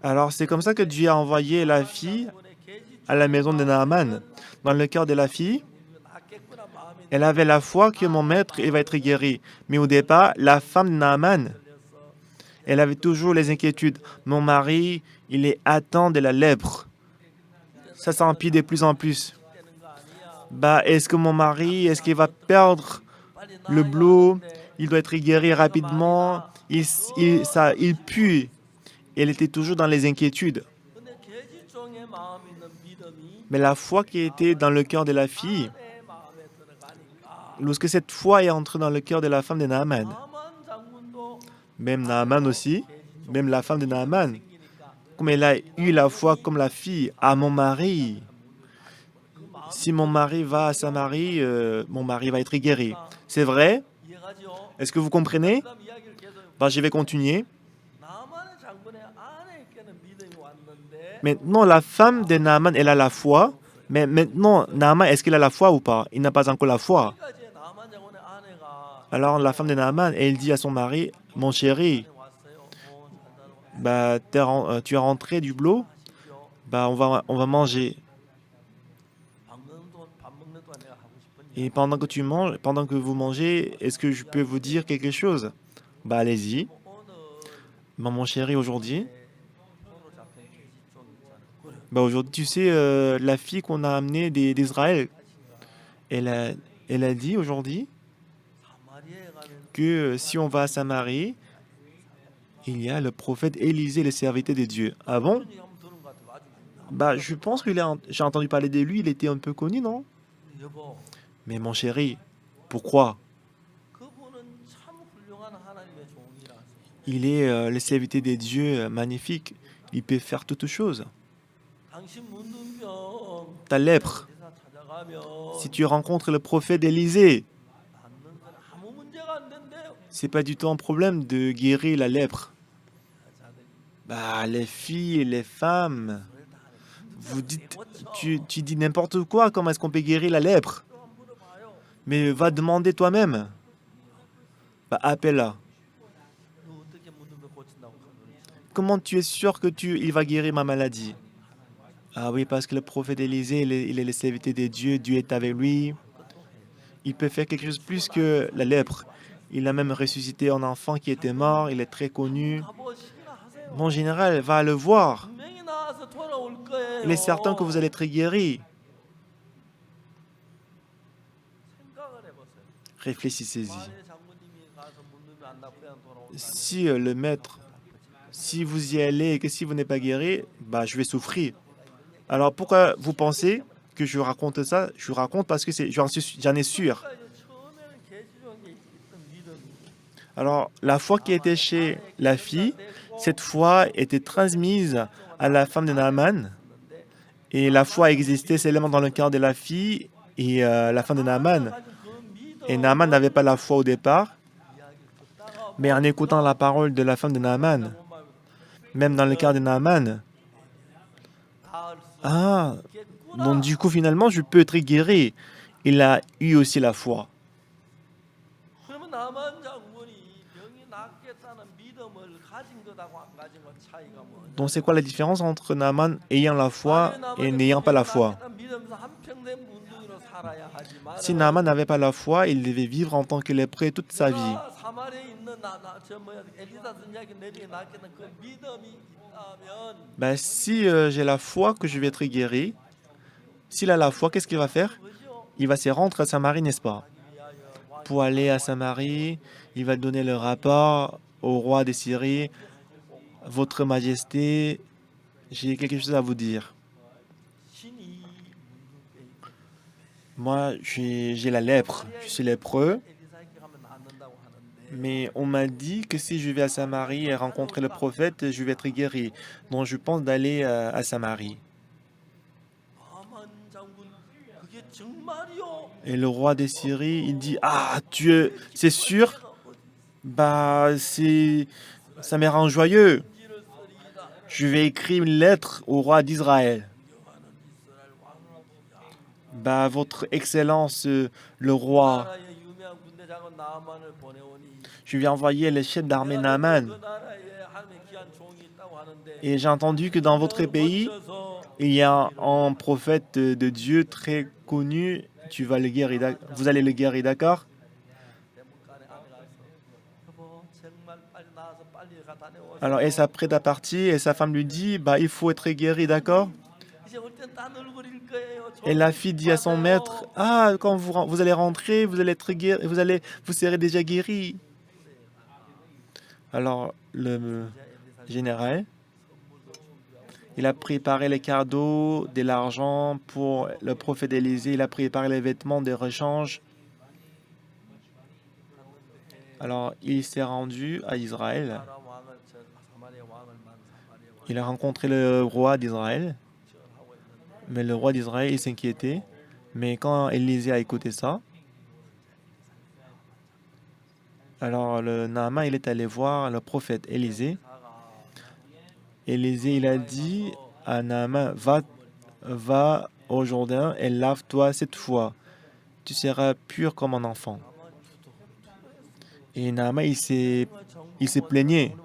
Alors, c'est comme ça que Dieu a envoyé la fille à la maison de Naaman. Dans le cœur de la fille, elle avait la foi que mon maître il va être guéri. Mais au départ, la femme de Naaman, elle avait toujours les inquiétudes. Mon mari, il est atteint de la lèpre. Ça s'empire de plus en plus. Est-ce que mon mari, est-ce qu'il va perdre le boulot? Il doit être guéri rapidement. Il pue. Elle était toujours dans les inquiétudes. Mais la foi qui était dans le cœur de la fille, lorsque cette foi est entrée dans le cœur de la femme de Naaman, même Naaman aussi, même la femme de Naaman, comme elle a eu la foi comme la fille, à mon mari, si mon mari va à Samarie, mon mari va être guéri. C'est vrai? Est-ce que vous comprenez? Je vais continuer. Maintenant, la femme de Naaman, elle a la foi, Mais maintenant, Naaman, est-ce qu'il a la foi ou pas? Il n'a pas encore la foi. 여기까지 나만 장군의 아내가 Alors la femme de Naaman, elle dit à son mari, mon chéri, 전에 왔어요. 잘 자러 bah, tu es rentré du boulot, 하십시오. bah, on va manger. 밥 먹는 동안 내가 하고 싶은 Et 이야기. pendant que tu manges, pendant que vous mangez, est-ce que je peux vous dire quelque chose? Bah allez-y. 오늘 Bah, mon chéri, aujourd'hui, 손으로 잡힌 계시 쪽 있잖아. 그래. bah aujourd'hui, tu sais, la fille qu'on a amenée d'Israël, elle a, elle a dit aujourd'hui 사마리아에 가면 que si on va à Samarie, il y a le prophète Élisée, le serviteur de Dieu. Ah bon? 그런 얘기 한번 들은 것 같아. 아주 Bah, je pense que j'ai entendu parler de lui, il était un peu connu, non? 여보, Mais mon chéri, pourquoi? 그분은 참 훌륭한 하나님의 종이라서. Il est le serviteur de Dieu magnifique. Il peut faire toutes choses. 당신 문둥병 Ta lèpre, 의사 찾아가면 si tu rencontres le prophète Élisée, 낫는 건 아무 문제가 안 된대요. c'est pas du tout un problème de guérir la lèpre. 여자들이 Bah, les filles et les femmes, 그걸 다 하는 vous dites, tu dis n'importe quoi, comment est-ce qu'on peut guérir la lèpre? 또 한번 물어봐요. Mais va demander toi-même. Bah, appelle-la. 너 어떻게 문둥병 고친다고 그러지? Comment tu es sûr que il va guérir ma maladie? Ah oui, parce que le prophète Élisée, il est le serviteur de Dieu, Dieu est avec lui. Il peut faire quelque chose plus que la lèpre. Il a même ressuscité un enfant qui était mort, il est très connu. 가보시기나 하세요. Mon général, va le voir. 분명히 나와서 돌아올 거예요. Il est certain que vous allez être guéri. 생각을 해보세요. Réfléchissez-y. 만일 장군님이 가서 문둥병 안 낫고 그냥 돌아온다면 Si le maître, si vous y allez et que si vous n'êtes pas guéri, bah, je vais souffrir. Alors pourquoi vous pensez que je raconte ça? Je raconte parce que j'en ai sûr. 그러니까 이제 처음에는 계시록에 있던 믿음이 Alors la foi qui était chez la fille, cette foi était transmise à la femme de Naaman. Et la foi existait seulement dans le cœur de la fille et la femme de Naaman. 가진 그 Et 믿음 Naaman n'avait pas la foi au départ, 이야기를 듣다가 mais en écoutant la parole de la femme de Naaman, même dans le cœur de Naaman, 닿을 수 ah, 있겠구나. donc du coup finalement je peux être guéri. Il a eu aussi la foi. 그러면 나만 장군이 병이 낫겠다는 믿음을 가진 것하고 안 가진 것 차이가 뭐냐? Donc c'est quoi la différence entre Naaman ayant la foi et n'ayant pas la foi? 믿으면서 한평생 문둥이로 살아야 하지만 Si Naaman n'avait pas la foi, il devait vivre en tant que lépreux toute sa vie. 사마리아에 있는 저 뭐야 엘리사 선지자에게 내리게 낫겠는 그 믿음이 있다면 Ben, si j'ai la foi que je vais être guéri, s'il a la foi, qu'est-ce qu'il va faire? 그죠? Il va se rendre à Samarie, n'est-ce pas? 위하여 왕 Pour aller à Samarie, il va donner le rapport au roi de Syrie. Votre Majesté, j'ai quelque chose à vous dire. 신이 Moi, j'ai la lèpre, je suis lépreux, 엘리사에게 가면 낫는다고 하는데 mais on m'a dit que si je vais à Samarie et rencontrer le prophète, je vais être guéri. Donc je pense d'aller à Samarie. 아만 장군 그게 정말이요? Et le roi de Syrie, il dit, ah, c'est sûr? Bah, ça me rend joyeux. 편지를 쓰리이다. Je vais écrire une lettre au roi d'Israël. 존경하는 이스라엘 왕이야. Bah, votre Excellence, le roi, 나라의 유명한 군대장은 나만을 보내오니 je vais envoyer le chef d'armée Naaman. 그 나라에 하나님의 귀한 종이 있다고 하는데 Et j'ai entendu que dans votre pays, il y a un prophète de Dieu très connu. Tu vas le guérir, vous allez le guérir, d'accord? 대문간에 아내가 있어. 여보 정말 빨리 나와서 빨리 가 다녀오세요. Alors, elle s'apprête à partir et sa femme lui dit, bah, il faut être guéri, d'accord? 이제 올 땐 딴 얼굴일 거예요. Et la fille dit à son maître, ah, quand vous allez rentrer, vous allez être guéri, vous serez déjà guéri. Alors, le général, il a préparé les cadeaux, de l'argent pour le prophète Élisée, il a préparé les vêtements de rechange. Alors, il s'est rendu à Israël. 나라 왕을 사마리아 왕을 만 사마리아 왕 Il a rencontré le roi d'Israël, 하고 있는데 mais le roi d'Israël, il s'inquiétait. Mais quand Élisée a écouté ça, alors le Naaman, il est allé voir le prophète Élisée. 사가 Élisée, il a dit à Naaman, va au Jourdain et lave-toi 7 fois. Tu seras pur comme un enfant. Et Naaman, il s'est plaigné.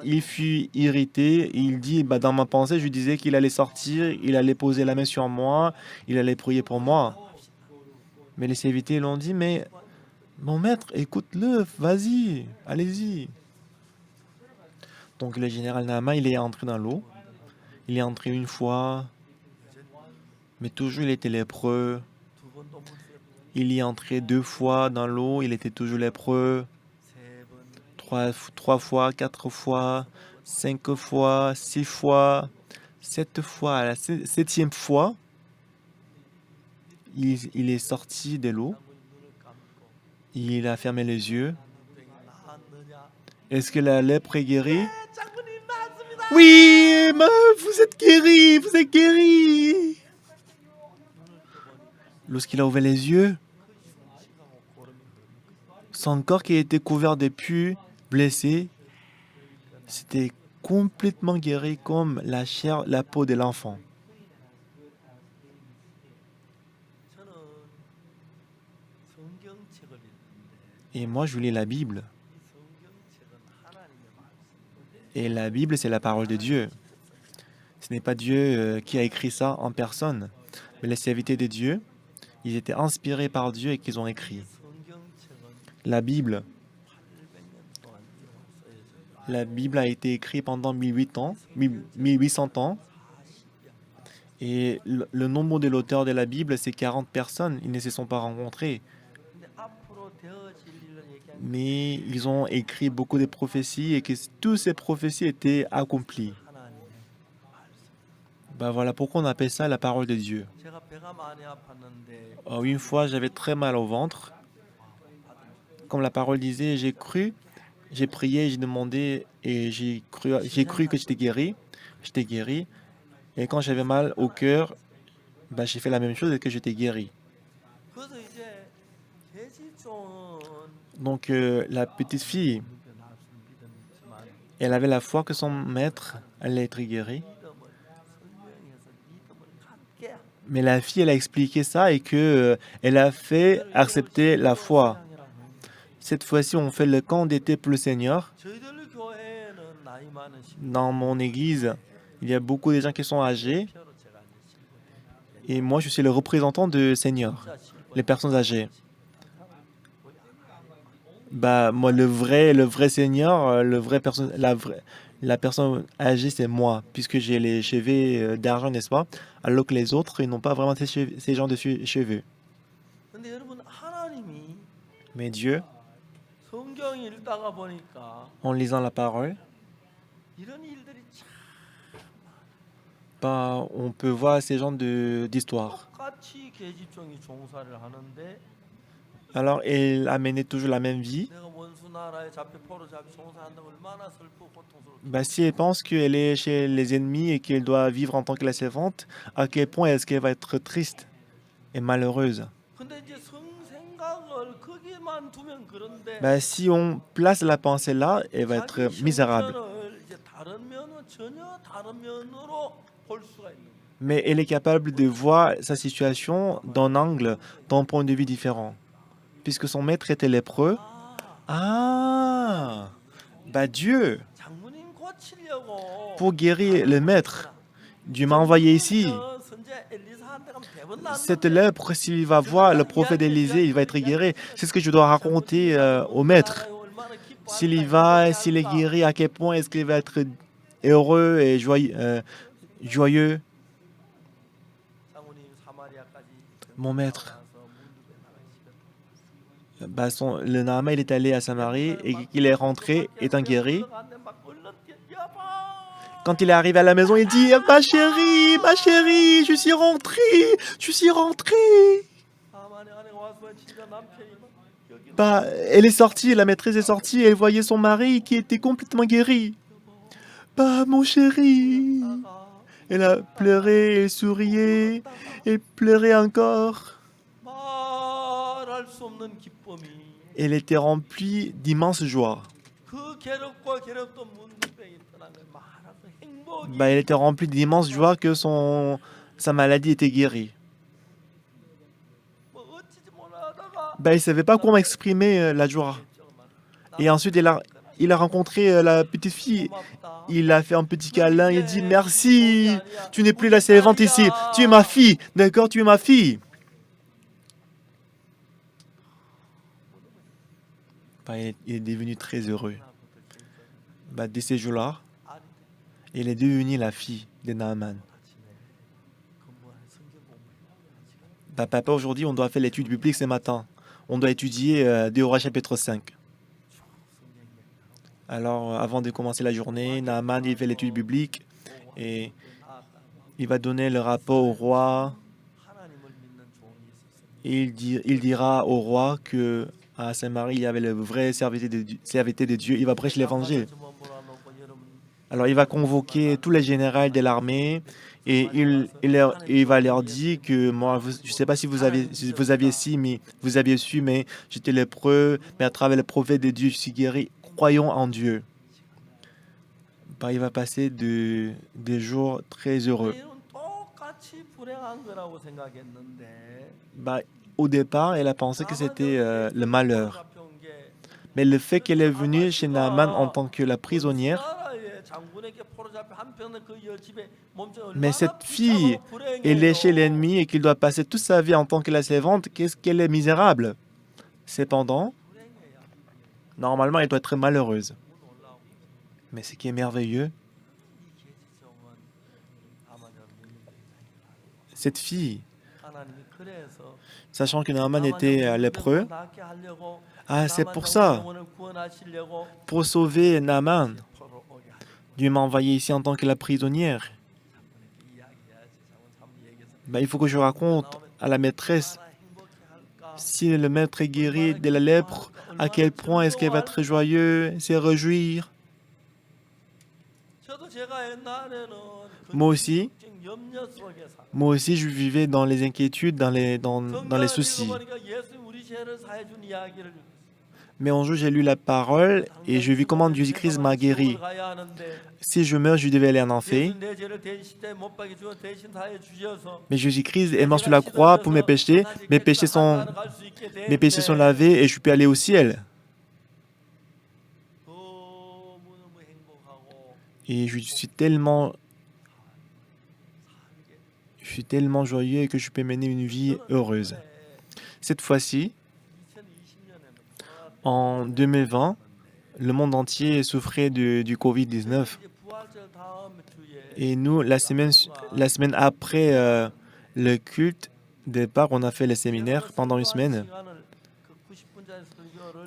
Il fut irrité et il dit, dans ma pensée, je disais qu'il allait sortir, il allait poser la main sur moi, il allait prier pour moi. Mais les serviteurs l'ont dit, mais mon maître, écoute-le, vas-y, allez-y. Donc le général Naaman, il est entré dans l'eau. Il est entré 1 fois, mais toujours il était lépreux. Il y est entré 2 fois dans l'eau, il était toujours lépreux. 3 fois, 4 fois, 5 fois, 6 fois, 7 fois. À la 7e fois, il est sorti de l'eau. Il a fermé les yeux. Est-ce que la lèpre est guérie? Oui, vous êtes guéri, vous êtes guéri. Lorsqu'il a ouvert les yeux, son corps qui était couvert de pus, blessé, c'était complètement guéri comme la chair, la peau de l'enfant. Et moi, je lis la Bible. Et la Bible, c'est la parole de Dieu. Ce n'est pas Dieu qui a écrit ça en personne, mais les serviteurs de Dieu, ils étaient inspirés par Dieu et qu'ils ont écrit. La Bible a été écrite pendant 1800 ans. Et le nombre de l'auteur de la Bible, c'est 40 personnes. Ils ne se sont pas rencontrés. Mais ils ont écrit beaucoup de prophéties et que toutes ces prophéties étaient accomplies. Voilà pourquoi on appelle ça la parole de Dieu. Une fois, j'avais très mal au ventre. Comme la parole disait, j'ai cru, j'ai prié, j'ai demandé et j'ai cru que j'étais guéri. J'étais guéri. Et quand j'avais mal au cœur, j'ai fait la même chose et que j'étais guéri. Donc la petite fille, elle avait la foi que son maître allait être guéri. Mais la fille, elle a expliqué ça et que elle a fait accepter la foi. Cette fois-ci, on fait le camp d'été pour le Seigneur. Dans mon église, il y a beaucoup de gens qui sont âgés. Et moi, je suis le représentant du Seigneur, les personnes âgées. Moi, le vrai Seigneur, la personne âgée, c'est moi, puisque j'ai les cheveux d'argent, n'est-ce pas? Alors que les autres, ils n'ont pas vraiment ces genres de cheveux. Mais Dieu, en lisant la parole, on peut voir ces genres d'histoires. Alors, elle a mené toujours la même vie. Si elle pense qu'elle est chez les ennemis et qu'elle doit vivre en tant que la servante, à quel point est-ce qu'elle va être triste et malheureuse? Si on place la pensée là, elle va être misérable. Mais elle est capable de voir sa situation d'un angle, d'un point de vue différent. Puisque son maître était lépreux. Dieu, pour guérir le maître, Dieu m'a envoyé ici. Cette lèpre, s'il va voir le prophète Élisée, il va être guéri. C'est ce que je dois raconter au maître. S'il y va, s'il est guéri, à quel point est-ce qu'il va être heureux et joyeux. Mon maître, le Naaman, il est allé à Samarie et qu'il est rentré étant guéri. Quand il est arrivé à la maison, il dit « Ma chérie, je suis rentré. » Elle est sortie, la maîtresse est sortie et elle voyait son mari qui était complètement guéri. Mon chéri. Elle a pleuré, elle souriait, elle pleurait encore. Elle était remplie d'immense joie. 괴롭고 괴롭던 문둥병이 떠난 걸 말하고 행복이 il était rempli d'immense joie que sa maladie était guérie. 뭐 어찌지 못하다가 Il ne savait pas comment exprimer la joie. Et ensuite, il a rencontré la petite fille. 고맙다. Il a fait un petit câlin. Il dit merci. Tu n'es plus la servante ici. Tu es ma fille. D'accord, tu es ma fille. Il est devenu très heureux. Dès ces jours-là, il est devenu la fille de Naaman. Papa, aujourd'hui, on doit faire l'étude biblique ce matin. On doit étudier Déora chapitre 5. Alors, avant de commencer la journée, Naaman, il fait l'étude biblique et il va donner le rapport au roi. Et il dira au roi que à Saint-Marie, il y avait le vrai serviteur de Dieu. Il va prêcher l'évangile. Alors, il va convoquer tous les généraux de l'armée et il va leur dire que moi, je ne sais pas si vous aviez su, mais j'étais lépreux, mais à travers le prophète de Dieu, je suis guéri. Croyons en Dieu. Il va passer des jours très heureux. 똑같이 불행한 거라고 생각했는데 Au départ, elle a pensé que c'était le malheur. Mais le fait qu'elle est venue chez Naaman en tant que la prisonnière, mais cette fille, elle est chez l'ennemi et qu'il doit passer toute sa vie en tant que la servante, qu'est-ce qu'elle est misérable. Cependant, normalement, elle doit être malheureuse. Mais ce qui est merveilleux, cette fille, sachant que Naaman était lépreux, c'est pour ça, pour sauver Naaman, Dieu m'a envoyé ici en tant que la prisonnière. Il faut que je raconte à la maîtresse, si le maître est guéri de la lèpre, à quel point est-ce qu'elle va être joyeuse, se réjouir. Moi aussi, je vivais dans les inquiétudes, dans les soucis. Mais un jour, j'ai lu la parole et je vis comment Jésus-Christ m'a guéri. Si je meurs, je devais aller en enfer. Mais Jésus-Christ est mort sur la croix pour mes péchés. Mes péchés sont lavés et je peux aller au ciel. Et je suis tellement joyeux que je peux mener une vie heureuse. Cette fois-ci, en 2020, le monde entier souffrait du Covid-19. Et nous, la semaine après le culte départ, on a fait le séminaire pendant une semaine.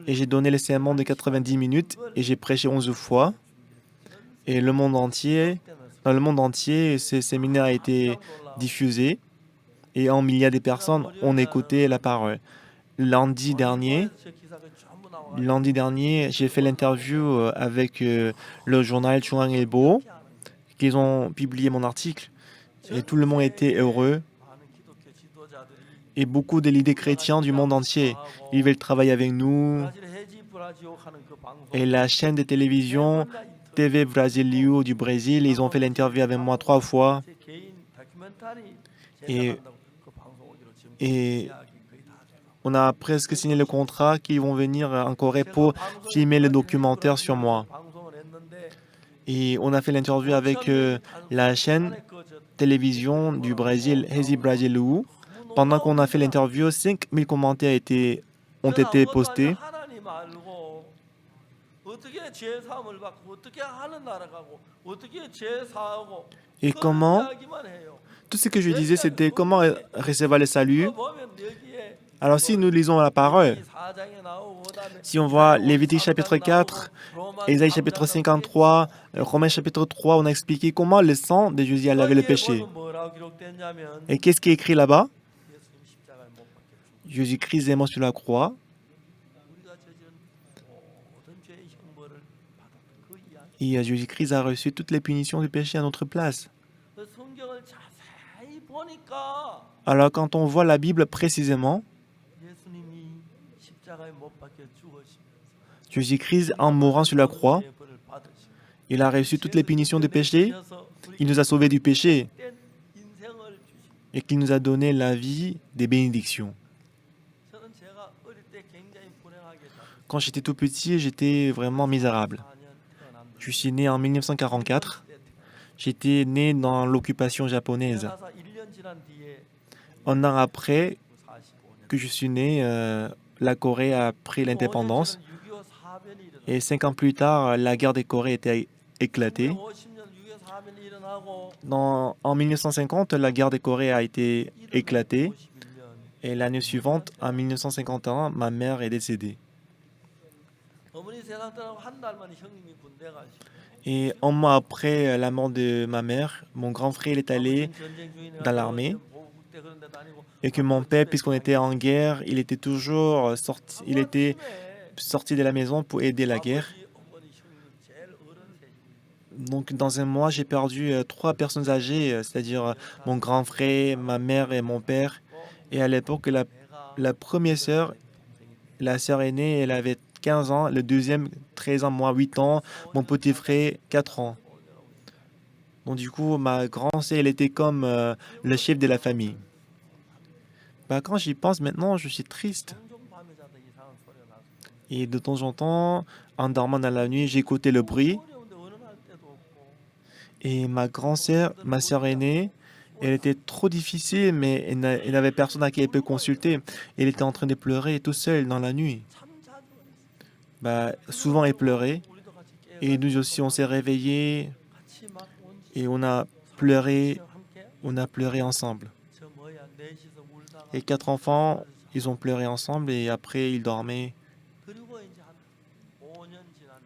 Et j'ai donné le sermon de 90 minutes et j'ai prêché 11 fois. Et dans le monde entier, ce séminaire a été diffusé et un milliard de personnes ont écouté la parole. Lundi dernier, j'ai fait l'interview avec le journal Chungang Ilbo, qu'ils ont publié mon article et tout le monde était heureux. Et beaucoup de leaders chrétiens du monde entier, ils veulent travailler avec nous. Et la chaîne de télévision TV Brasilio du Brésil, ils ont fait l'interview avec moi 3 fois. Et on a presque signé le contrat qu'ils vont venir en Corée pour filmer le documentaire sur moi. Et on a fait l'interview avec la chaîne télévision du Brésil, Rede Brasil. Pendant qu'on a fait l'interview, 5000 commentaires ont été postés. Et comment, tout ce que je disais, c'était comment recevoir le salut. Alors si nous lisons la parole, si on voit Lévitique chapitre 4, Ésaïe chapitre 53, Romains chapitre 3, on a expliqué comment le sang de Jésus a lavé le péché. Et qu'est-ce qui est écrit là-bas? Jésus-Christ est mort sur la croix. Et Jésus-Christ a reçu toutes les punitions du péché à notre place. Alors quand on voit la Bible précisément, Jésus-Christ, en mourant sur la croix, 벌을 받으시고 il a reçu toutes les punitions du péché, 되셔서 il 우리에게 nous a sauvés du péché 복된 인생을 주시고 et qu'il nous a donné la vie des bénédictions. 저는 제가 어릴 때 굉장히 불행하게 살았어요. Quand j'étais tout petit, j'étais vraiment misérable. 4년 태어났는데 Je suis né en 1944. 시대 때 J'étais né dans l'occupation japonaise. 태어나서 1년 지난 뒤에 Un an après 45년 que je suis né, la Corée a pris l'indépendance. Et 5 ans plus tard, la guerre des Corées était éclatée. 1950년 6.25 사변이 일어나고 En 1950, la guerre des Corées a été éclatée. 51년 Et l'année suivante, en 1951, ma mère est décédée. 어머니 세상 떠나고 한 달 만에 형님이 군대 가시고 Et un mois après la mort de ma mère, mon grand frère est allé 아버지는 전쟁 중이니까 dans l'armée. 보국대 그런 데 다니고 Et que mon père, puisqu'on était en guerre, il était toujours sorti, il était sorti de la maison pour aider la guerre. 아버지, 어머니, 형님 제일 어른 셋이 Donc, dans un mois, j'ai perdu 3 personnes âgées, c'est-à-dire mon grand frère, ma mère et mon père. Et à l'époque, 내가 la première sœur, la sœur aînée, elle avait 15 ans, le deuxième, 13 ans, moi, 8 ans, mon petit frère, 4 ans. Donc, du coup, ma grande sœur, elle était comme le chef de la famille. Bah, quand j'y pense maintenant, je suis triste. 종종 밤에 자다 이상한 소리가 나서 Et de temps en temps, en dormant dans la nuit, j'écoutais le bruit. 어려운데 어른할 때도 없고 Et ma grande sœur, ma sœur aînée, elle était trop difficile, mais elle n'avait personne à qui elle peut consulter. Elle était en train de pleurer toute seule dans la nuit. 참 자주 Bah, souvent, elle pleurait. 우리도 같이 Et 깨어가지고 nous aussi, on s'est réveillés 같이 막 et on a pleuré 함께 ensemble. 저 뭐야 넷이서 울다가 Et 4 enfants, ils ont pleuré ensemble et après, ils dormaient. 그리고 이제 한 5년 지난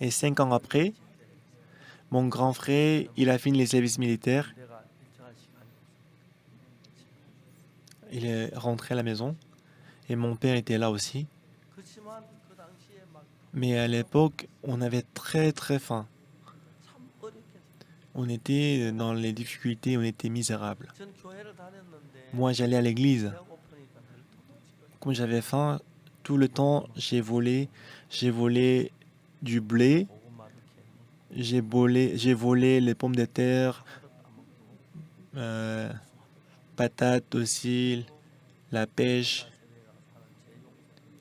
뒤에 Et 5 ans après, mon grand frère, il a fini les services militaires. 내가 일정한 시간이 Il est rentré à la maison. Et mon père était là aussi. 그렇지만 그 당시에 막 Mais à l'époque, on avait très très faim. 참 어렵게 On était dans les difficultés, on était misérables. 전 교회를 다녔는데 Moi, j'allais à l'église. 배고프니까 별도 Comme j'avais faim, tout le temps, j'ai volé du blé, 고구마도 캐고 j'ai volé les pommes de terre, euh, patates aussi, la pêche.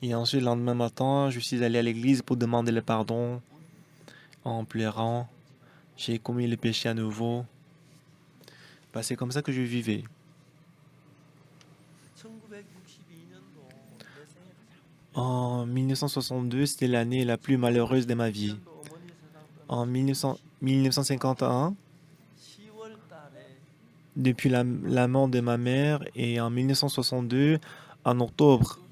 Et ensuite, le lendemain matin, je suis allé à l'église pour demander le pardon en pleurant. J'ai commis le péché à nouveau. Bah, c'est comme ça que je vivais. 1962년도 내 생애 가장 En 1962, c'était l'année la plus malheureuse de ma vie. 1962년도 어머니 세상 En 떠나 1951, 10월 달에 depuis la mort de ma mère, et en 1962, en octobre, 믿음이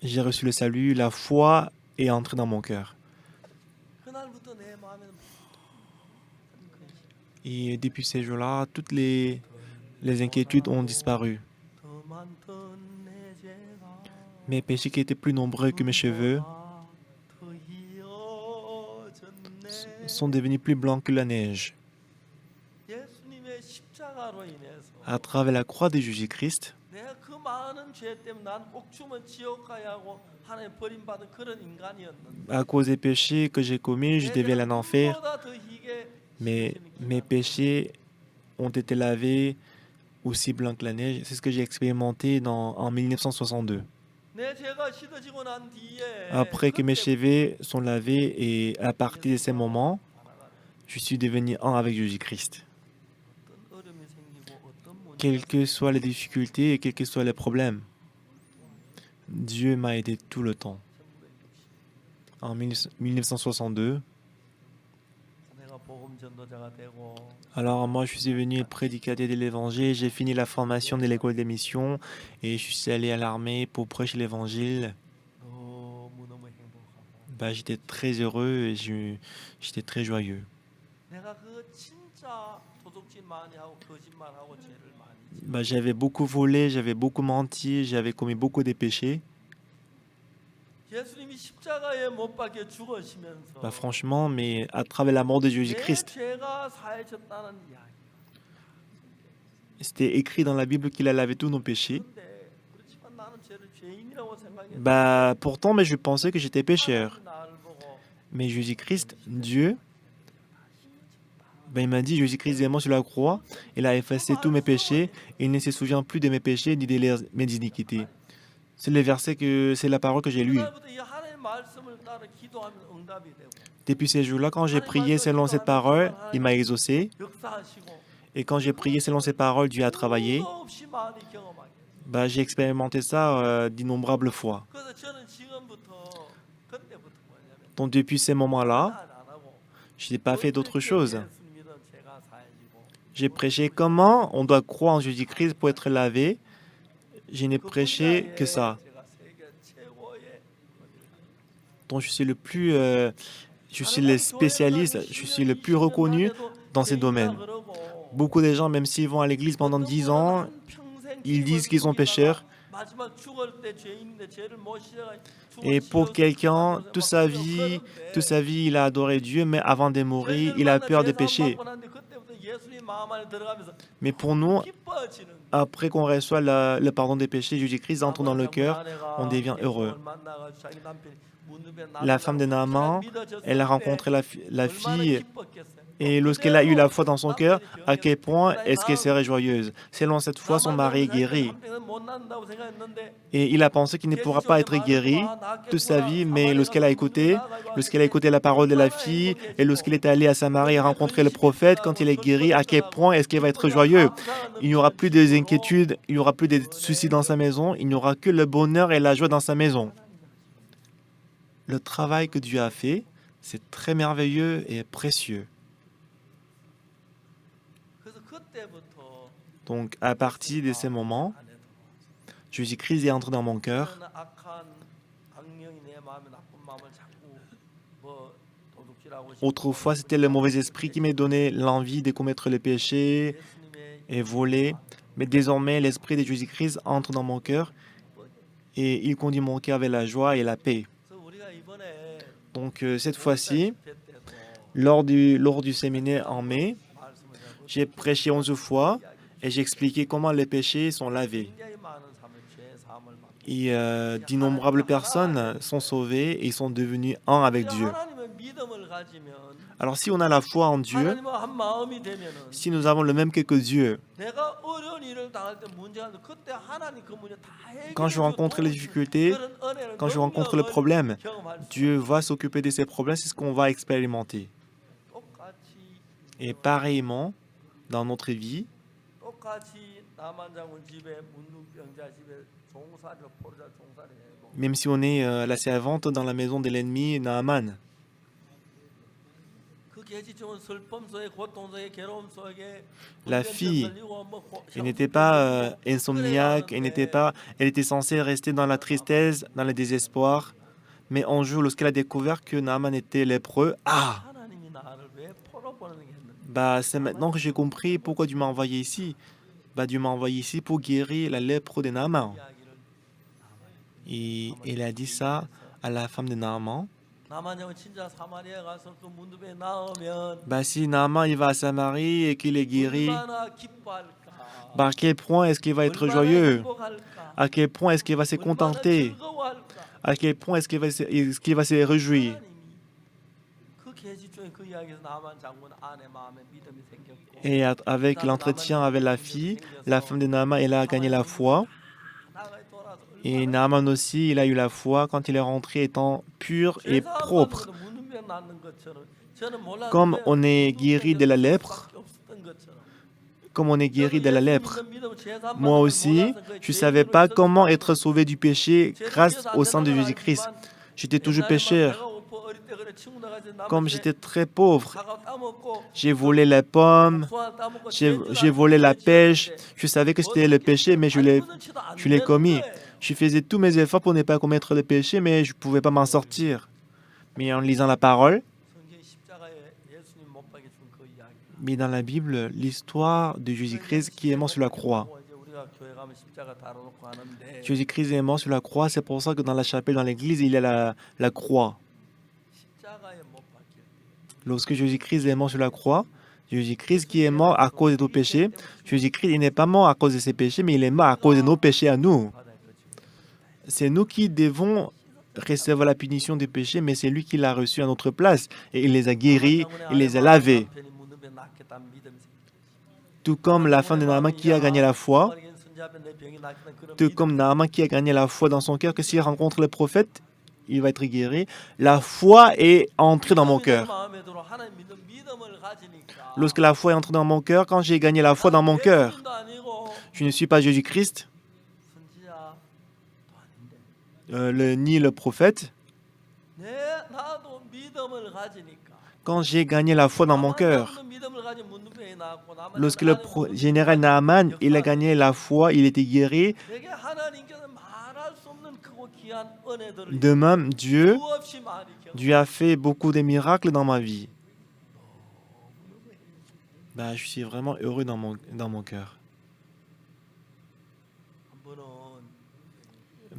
j'ai reçu le salut, la foi est entrée dans mon cœur. 그날부터 내 마음에는 모든 근심, Et depuis ces jours-là, toutes les inquiétudes ont disparu. 더 많던 내 죄가 Mes péchés qui étaient plus nombreux que mes cheveux 더 희어졌네. sont devenus plus blancs que la neige. 예수님의 십자가로 인해서 À travers la croix de Jésus-Christ, 내가 그 많은 죄 때문에 난 꼭 죽으면 지옥 가야 하고 하나님 버림받은 그런 인간이었는데 à cause des péchés que j'ai commis, je devais aller en enfer. 보다 더 희게 Mais mes péchés ont été lavés aussi blancs que la neige. C'est ce que j'ai expérimenté en 1962. 내 죄가 씻어지고 난 뒤에 Après que mes cheveux sont lavés et à partir de ces moments, je suis devenu un avec Jésus-Christ. 어떤 어려움이 생기고 어떤 문제가 Quelles que soient les difficultés et quels que soient les problèmes, Dieu m'a aidé tout le temps. En 1962, 내가 복음 전도자가 되고 alors moi je suis venu prédicateur de l'évangile, j'ai fini la formation de l'école des missions et je suis allé à l'armée pour prêcher l'évangile. 너무너무 행복하고 Bah, j'étais très heureux et j'étais très joyeux. 내가 그 진짜 도둑질 많이 하고 거짓말하고 죄를 많이 지은 Bah, j'avais beaucoup volé, j'avais beaucoup menti, j'avais commis beaucoup de péchés. 예수님이 십자가에 못 박혀 죽으시면서 Bah, franchement, mais à travers la mort de 내 Jésus-Christ, 죄가 사해졌다는 이야기. c'était écrit dans la Bible qu'il a lavé tous nos péchés. 근데 그렇지만 나는 죄를 죄인이라고 생각했는데 Bah, pourtant, mais je pensais que j'étais pécheur. 하나님이 나를 보고 Mais Jésus-Christ, Dieu, ben, il m'a dit, Jésus-Christ est mort sur la croix, il a effacé tous mes péchés, il ne se souvient plus de mes péchés ni de mes iniquités. C'est le verset c'est la parole que j'ai lue. 그날부터 이 하나님의 말씀을 따라 기도하면 응답이 되고 Depuis ces jours-là, quand j'ai prié selon cette parole, il m'a exaucé. 역사하시고 Et quand j'ai prié selon ces paroles, Dieu a travaillé. 수도 없이 많이 경험하게. Bah, j'ai expérimenté ça d'innombrables fois. 그래서 저는 지금부터 그때부터 뭐냐면 Donc depuis ces moments-là, 안 하고 je n'ai pas fait d'autre chose. 예수 믿은 제가 살고 J'ai prêché comment on doit croire en Jésus-Christ pour être lavé. Je n'ai prêché que ça. 제가 세계 최고의 Donc je suis le spécialiste, je suis le plus reconnu dans ces domaines. Beaucoup de gens, même s'ils vont à l'église pendant 10 ans, ils disent qu'ils sont pécheurs. Et pour quelqu'un, toute sa vie, il a adoré Dieu, mais avant de mourir, il a peur de pécher. Mais pour nous, après qu'on reçoit le pardon des péchés, Jésus-Christ entre dans le cœur, on devient heureux. La femme de Naaman, elle a rencontré la fille, et lorsqu'elle a eu la foi dans son cœur, à quel point est-ce qu'elle serait joyeuse. Selon cette foi, son mari est guéri. Et il a pensé qu'il ne pourra pas être guéri toute sa vie, mais lorsqu'elle a écouté la parole de la fille, et lorsqu'il est allé à Samarie et rencontré le prophète, quand il est guéri, à quel point est-ce qu'il va être joyeux. Il n'y aura plus d'inquiétudes, il n'y aura plus de soucis dans sa maison, il n'y aura que le bonheur et la joie dans sa maison. Le travail que Dieu a fait, c'est très merveilleux et précieux. Donc, à partir de ces moments, Jésus-Christ est entré dans mon cœur. Autrefois, c'était le mauvais esprit qui m'a donné l'envie de commettre le péché et voler. Mais désormais, l'esprit de Jésus-Christ entre dans mon cœur et il conduit mon cœur avec la joie et la paix. Donc, cette fois-ci, lors du séminaire en mai, j'ai prêché 11 fois et j'ai expliqué comment les péchés sont lavés. Et d'innombrables personnes sont sauvées et sont devenues un avec Dieu. Alors si on a la foi en Dieu, si nous avons le même cœur que Dieu, quand je rencontre les difficultés, quand je rencontre le problème, Dieu va s'occuper de ces problèmes, c'est ce qu'on va expérimenter. Et pareillement, dans notre vie, même si on est la servante dans la maison de l'ennemi, Naaman, la fille, elle n'était pas insomniaque, elle était censée rester dans la tristesse, dans le désespoir. Mais un jour, lorsqu'elle a découvert que Naaman était lépreux, bah, c'est maintenant que j'ai compris pourquoi Dieu m'a envoyé ici. Bah, Dieu m'a envoyé ici pour guérir la lèpre de Naaman. Et il a dit ça à la femme de Naaman. Bah, si Naaman il va à Samarie et qu'il est guéri, bah, à quel point est-ce qu'il va être joyeux? À quel point est-ce qu'il va se contenter? À quel point est-ce qu'il va se réjouir? Et avec l'entretien avec la fille, la femme de Naaman, elle a gagné la foi. Et Naaman aussi, il a eu la foi quand il est rentré étant pur et propre. Comme on est guéri de la lèpre, moi aussi, je ne savais pas comment être sauvé du péché grâce au sang de Jésus-Christ. J'étais toujours pécheur. Comme j'étais très pauvre, j'ai volé les pommes, j'ai volé la pêche. Je savais que c'était le péché, mais je l'ai commis. Je faisais tous mes efforts pour ne pas commettre le péché, mais je ne pouvais pas m'en sortir. Mais en lisant la parole, mais dans la Bible, l'histoire de Jésus-Christ qui est mort sur la croix. Jésus-Christ est mort sur la croix, c'est pour ça que dans la chapelle, dans l'église, il y a la croix. Lorsque Jésus-Christ est mort sur la croix, Jésus-Christ qui est mort à cause de nos péchés, Jésus-Christ il n'est pas mort à cause de ses péchés, mais il est mort à cause de nos péchés à nous. c'est nous qui devons recevoir la punition du péché, mais c'est lui qui l'a reçu à notre place. Et il les a guéris, il les a lavés. 남편이 묻는 낫겠다는 믿음이 생기죠. Tout comme la femme de Naaman qui a gagné la foi, 정말이긴 선지 앞에 내 병이 낫겠다는 그런 tout 믿음. comme Naaman qui a gagné la foi dans son cœur, que s'il rencontre le prophète, il va être guéri. La foi est entrée dans mon 믿음이 내 cœur. 마음에 들어 하나님 믿는 믿음을 가지니까. Lorsque la foi est entrée dans mon cœur, quand j'ai gagné la foi dans mon cœur, 예수님도 아니고 je ne suis pas Jésus-Christ, 선지자도 아닌데. ni le prophète. 나도 믿음을 가지니까. Quand j'ai gagné la foi dans mon cœur, lorsque le général Naaman, il a gagné la foi, il était guéri, de même, Dieu a fait beaucoup de miracles dans ma vie. Je suis vraiment heureux dans mon cœur.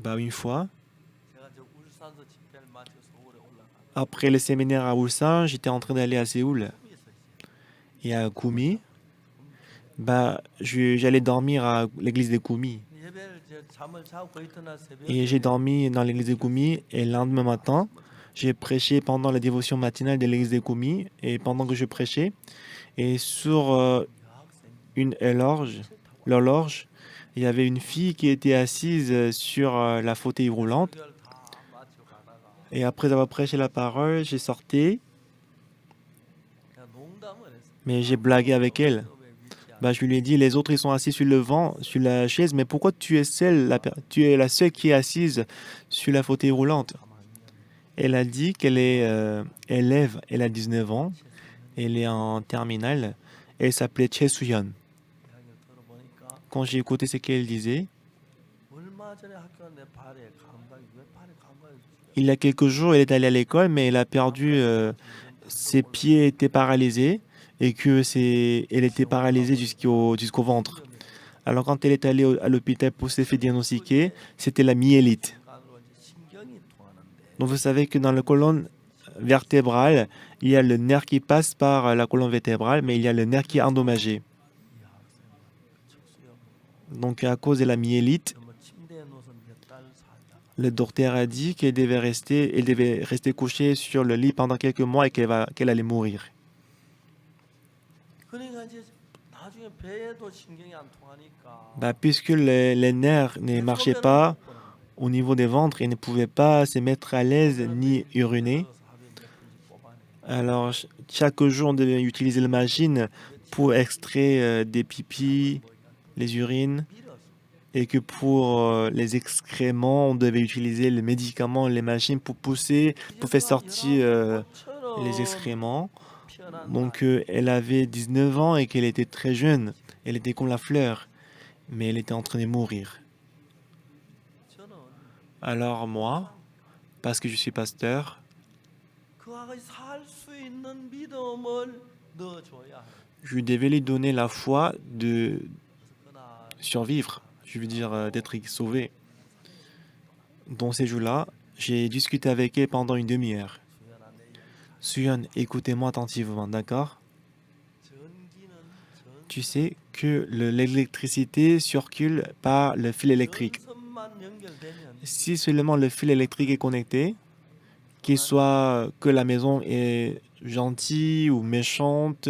Une fois, après le séminaire à Ulsan, j'étais en train d'aller à Séoul. Et à Kumi, j'allais dormir à l'église de Kumi. Et j'ai dormi dans l'église de Kumi. Et le lendemain matin, j'ai prêché pendant la dévotion matinale de l'église de Kumi. Et pendant que je prêchais, et sur l'horloge, il y avait une fille qui était assise sur la fauteuil roulante. Et après avoir prêché la parole, j'ai sorti. Mais j'ai blagué avec elle. Je lui ai dit, les autres ils sont assis sur le banc, sur la chaise, mais pourquoi tu es la seule qui est assise sur la fauteuil roulante? Elle a dit qu'elle est élève, elle a 19 ans, elle est en terminale, elle s'appelait Choi Soo-yeon. Quand j'ai écouté ce qu'elle disait, il y a quelques jours, elle est allée à l'école, mais elle a perdu, ses pieds étaient paralysés. Et elle était paralysée jusqu'au ventre. Alors quand elle est allée à l'hôpital pour se faire diagnostiquer, c'était la myélite. Donc vous savez que dans la colonne vertébrale, il y a le nerf qui passe par la colonne vertébrale, mais il y a le nerf qui est endommagé. Donc à cause de la myélite, le docteur a dit qu'elle devait rester couchée sur le lit pendant quelques mois et qu'elle allait mourir. Puisque les nerfs ne marchaient pas au niveau des ventres et ne pouvaient pas se mettre à l'aise ni uriner, alors chaque jour on devait utiliser la machine pour extraire des pipis, les urines, et que pour les excréments on devait utiliser les médicaments, les machines pour faire sortir les excréments. Donc elle avait 19 ans et qu'elle était très jeune. Elle était comme la fleur, mais elle était en train de mourir. Alors moi, parce que je suis pasteur, je devais lui donner la foi de survivre, je veux dire d'être sauvé. Dans ces jours-là, j'ai discuté avec elle pendant une demi-heure. Soo-yeon, écoutez-moi attentivement, d'accord? Tu sais que l'électricité circule par le fil électrique. Si seulement le fil électrique est connecté, qu'il soit que la maison est gentille ou méchante,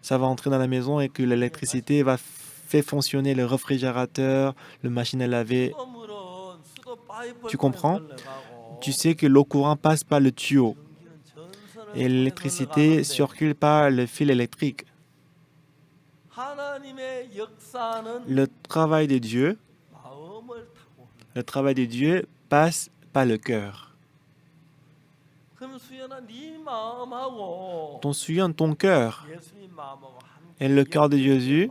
ça va entrer dans la maison et que l'électricité va faire fonctionner le réfrigérateur, le machine à laver. Tu comprends? Tu sais que l'eau courante passe par le tuyau. Et l'électricité circule par le fil électrique. Le travail de Dieu passe par le cœur. Ton cœur et le cœur de Jésus,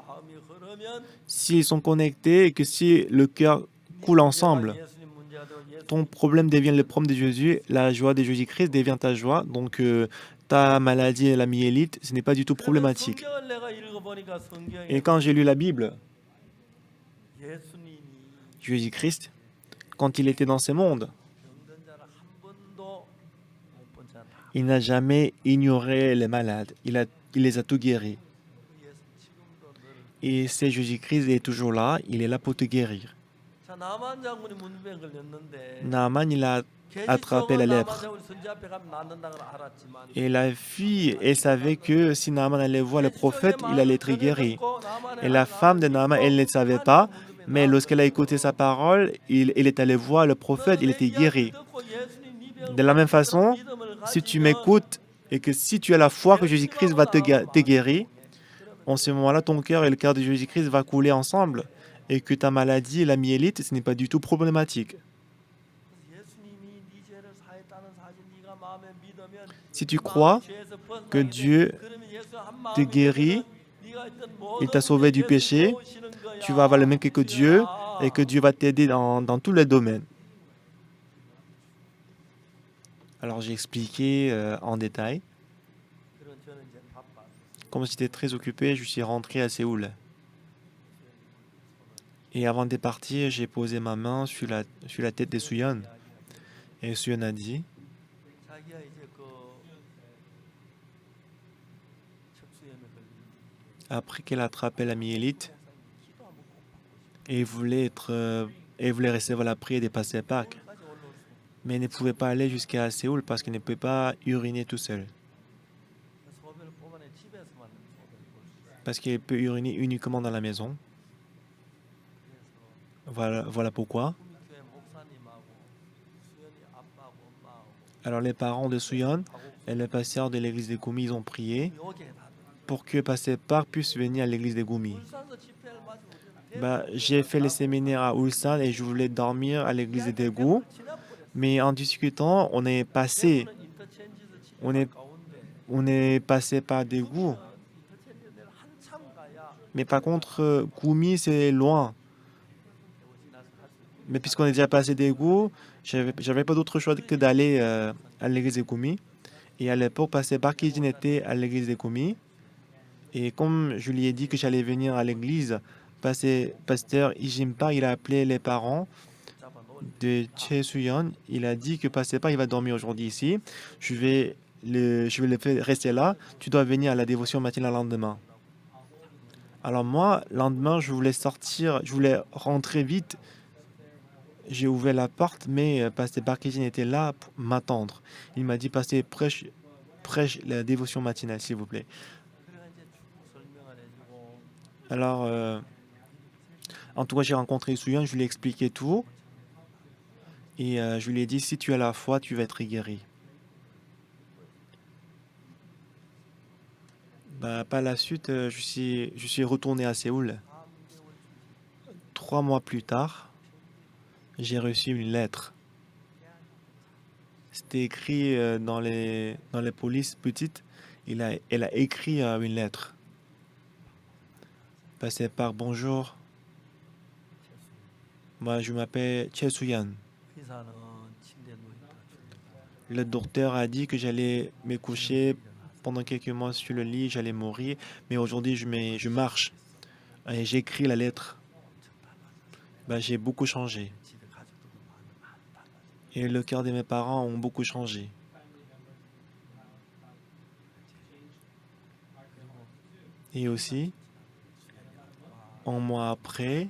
s'ils sont connectés et que si le cœur coule ensemble, ton problème devient le problème de Jésus, la joie de Jésus-Christ devient ta joie. Donc, ta maladie et la myélite, ce n'est pas du tout problématique. Et quand j'ai lu la Bible, Jésus-Christ, quand il était dans ce monde, il n'a jamais ignoré les malades. Il les a tous guéris. Et c'est Jésus-Christ est toujours là, il est là pour te guérir. 자, 나만 장군이 문병에 걸렸는데 Naaman, il a attrapé la 계시성은 나만 lèpre. 장군이 선지 앞에 가면 낫는다는 걸 알았지만 Et la fille, elle savait que si Naaman allait voir le prophète, il allait être guéri. Et la femme de Naaman, elle ne le savait pas, mais lorsqu'elle a écouté sa parole, il est allé voir le prophète, il était guéri. De la même façon, si tu m'écoutes et que si tu as la foi que Jésus-Christ va te guérir, en ce moment-là, ton cœur et le cœur de Jésus-Christ va couler ensemble et que ta maladie, la myélite, ce n'est pas du tout problématique. Si tu crois que Dieu te guérit, il t'a sauvé du péché, tu vas avoir le même que Dieu et que Dieu va t'aider dans tous les domaines. Alors j'ai expliqué en détail. Comme j'étais très occupé, je suis rentré à Séoul. Et avant de partir, j'ai posé ma main sur la tête de Suyeon. Et Suyeon a dit, après qu'elle a attrapé la myélite, et voulait recevoir la prière des passés Pâques, mais elle ne pouvait pas aller jusqu'à Séoul parce qu'elle ne peut pas uriner tout seul. Parce qu'elle peut uriner uniquement dans la maison. Voilà pourquoi. Alors les parents de Suyeon et le pasteur de l'église de Gumi, ils ont prié pour que Pasteur Park puisse venir à l'église de Gumi. J'ai fait le séminaire à Ulsan et je voulais dormir à l'église de Daegu. Mais en discutant, on est passé par Daegu. Mais par contre, Gumi, c'est loin. Mais puisqu'on est déjà passé Daegu, j'avais pas d'autre choix que d'aller à l'église de Gumi. Et à l'époque, Pasteur Park était à l'église de Gumi. Et comme je lui ai dit que j'allais venir à l'église, Pasteur Ijimpa, il a appelé les parents de Che Suyeon. Il a dit que Pasteur Park, il va dormir aujourd'hui ici. Je vais le faire rester là. Tu dois venir à la dévotion matinale le lendemain. Alors moi, le lendemain, je voulais sortir, je voulais rentrer vite. J'ai ouvert la porte, mais Pasteur Park était là pour m'attendre. Il m'a dit, Pasteur, prêche la dévotion matinale, s'il vous plaît. Alors, en tout cas, j'ai rencontré Suyeon, je lui ai expliqué tout. Et je lui ai dit, si tu as la foi, tu vas être guéri. Par la suite, je suis retourné à Séoul. 3 mois plus tard, j'ai reçu une lettre. C'était écrit dans les polices petites. Elle a écrit une lettre. Pasteur Park, bonjour. Moi, je m'appelle Che Suyeon. Le docteur a dit que j'allais me coucher pendant quelques mois sur le lit, j'allais mourir. Mais aujourd'hui, je marche. Et j'écris la lettre. J'ai beaucoup changé. Et le cœur de mes parents ont beaucoup changé. Et aussi, un mois après,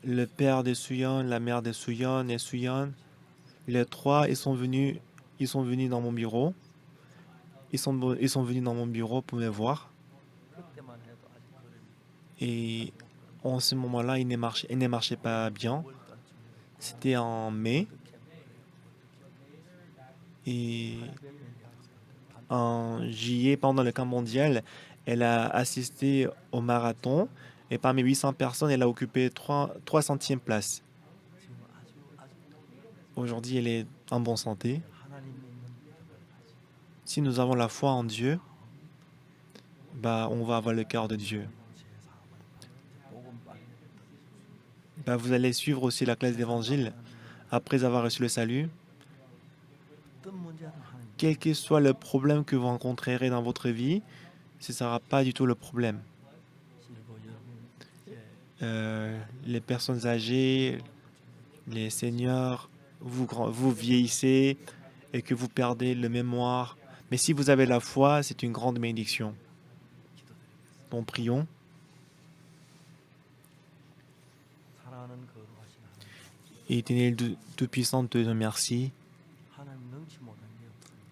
le père de Suyeon, la mère de Suyeon et Suyeon, les trois, ils sont venus dans mon bureau. Ils sont venus dans mon bureau pour me voir. Et en ce moment-là, ils ne marchaient pas bien. C'était en mai. Et en juillet, pendant le camp mondial, elle a assisté au marathon. Et parmi 800 personnes, elle a occupé 300e place. Aujourd'hui, elle est en bonne santé. Si nous avons la foi en Dieu, on va avoir le cœur de Dieu. Vous allez suivre aussi la classe d'évangile après avoir reçu le salut. Quel que soit le problème que vous rencontrerez dans votre vie, ce ne sera pas du tout le problème. Les personnes âgées, les seniors, vous vieillissez et que vous perdez le mémoire. Mais si vous avez la foi, c'est une grande bénédiction. Donc prions. Éternel Tout-Puissant, te remercie. 하나님 능치 못한 게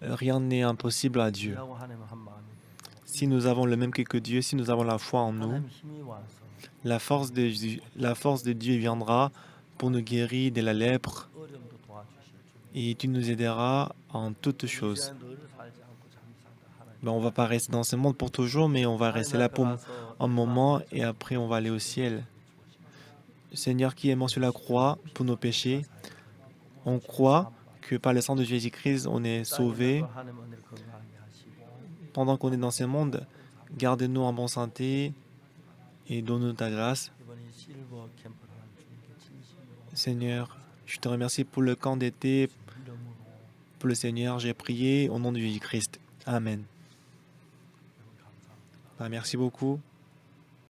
없어요. Rien n'est impossible à Dieu. 우리하고 하나님 한 마음이 되고 Si nous avons le même que Dieu, si nous avons la foi en nous, 하나님 힘이 와서 la force de Dieu viendra pour nous guérir de la lèpre 어려움도 도와주실 줄. et tu nous aideras en toutes 이 choses. 시간 늘 살지 않고 잠시 산다 하나님. Ben, on va pas rester dans ce monde pour toujours, mais on va rester là pour un moment et après on va aller au ciel. Seigneur qui est mort sur la croix pour nos péchés, on croit que par le sang de Jésus-Christ, on est sauvé. 하나님 은혜를 건강하게 하시고 Pendant qu'on est dans ce monde, garde-nous en bonne santé et donne-nous ta grâce. 이번에 실버 캠프를 하는 주님께 진심으로 Seigneur, je te remercie pour le camp d'été, 이름으로 pour le Seigneur. J'ai prié au nom de Jésus-Christ. Amen. 감사합니다. Ben, merci beaucoup.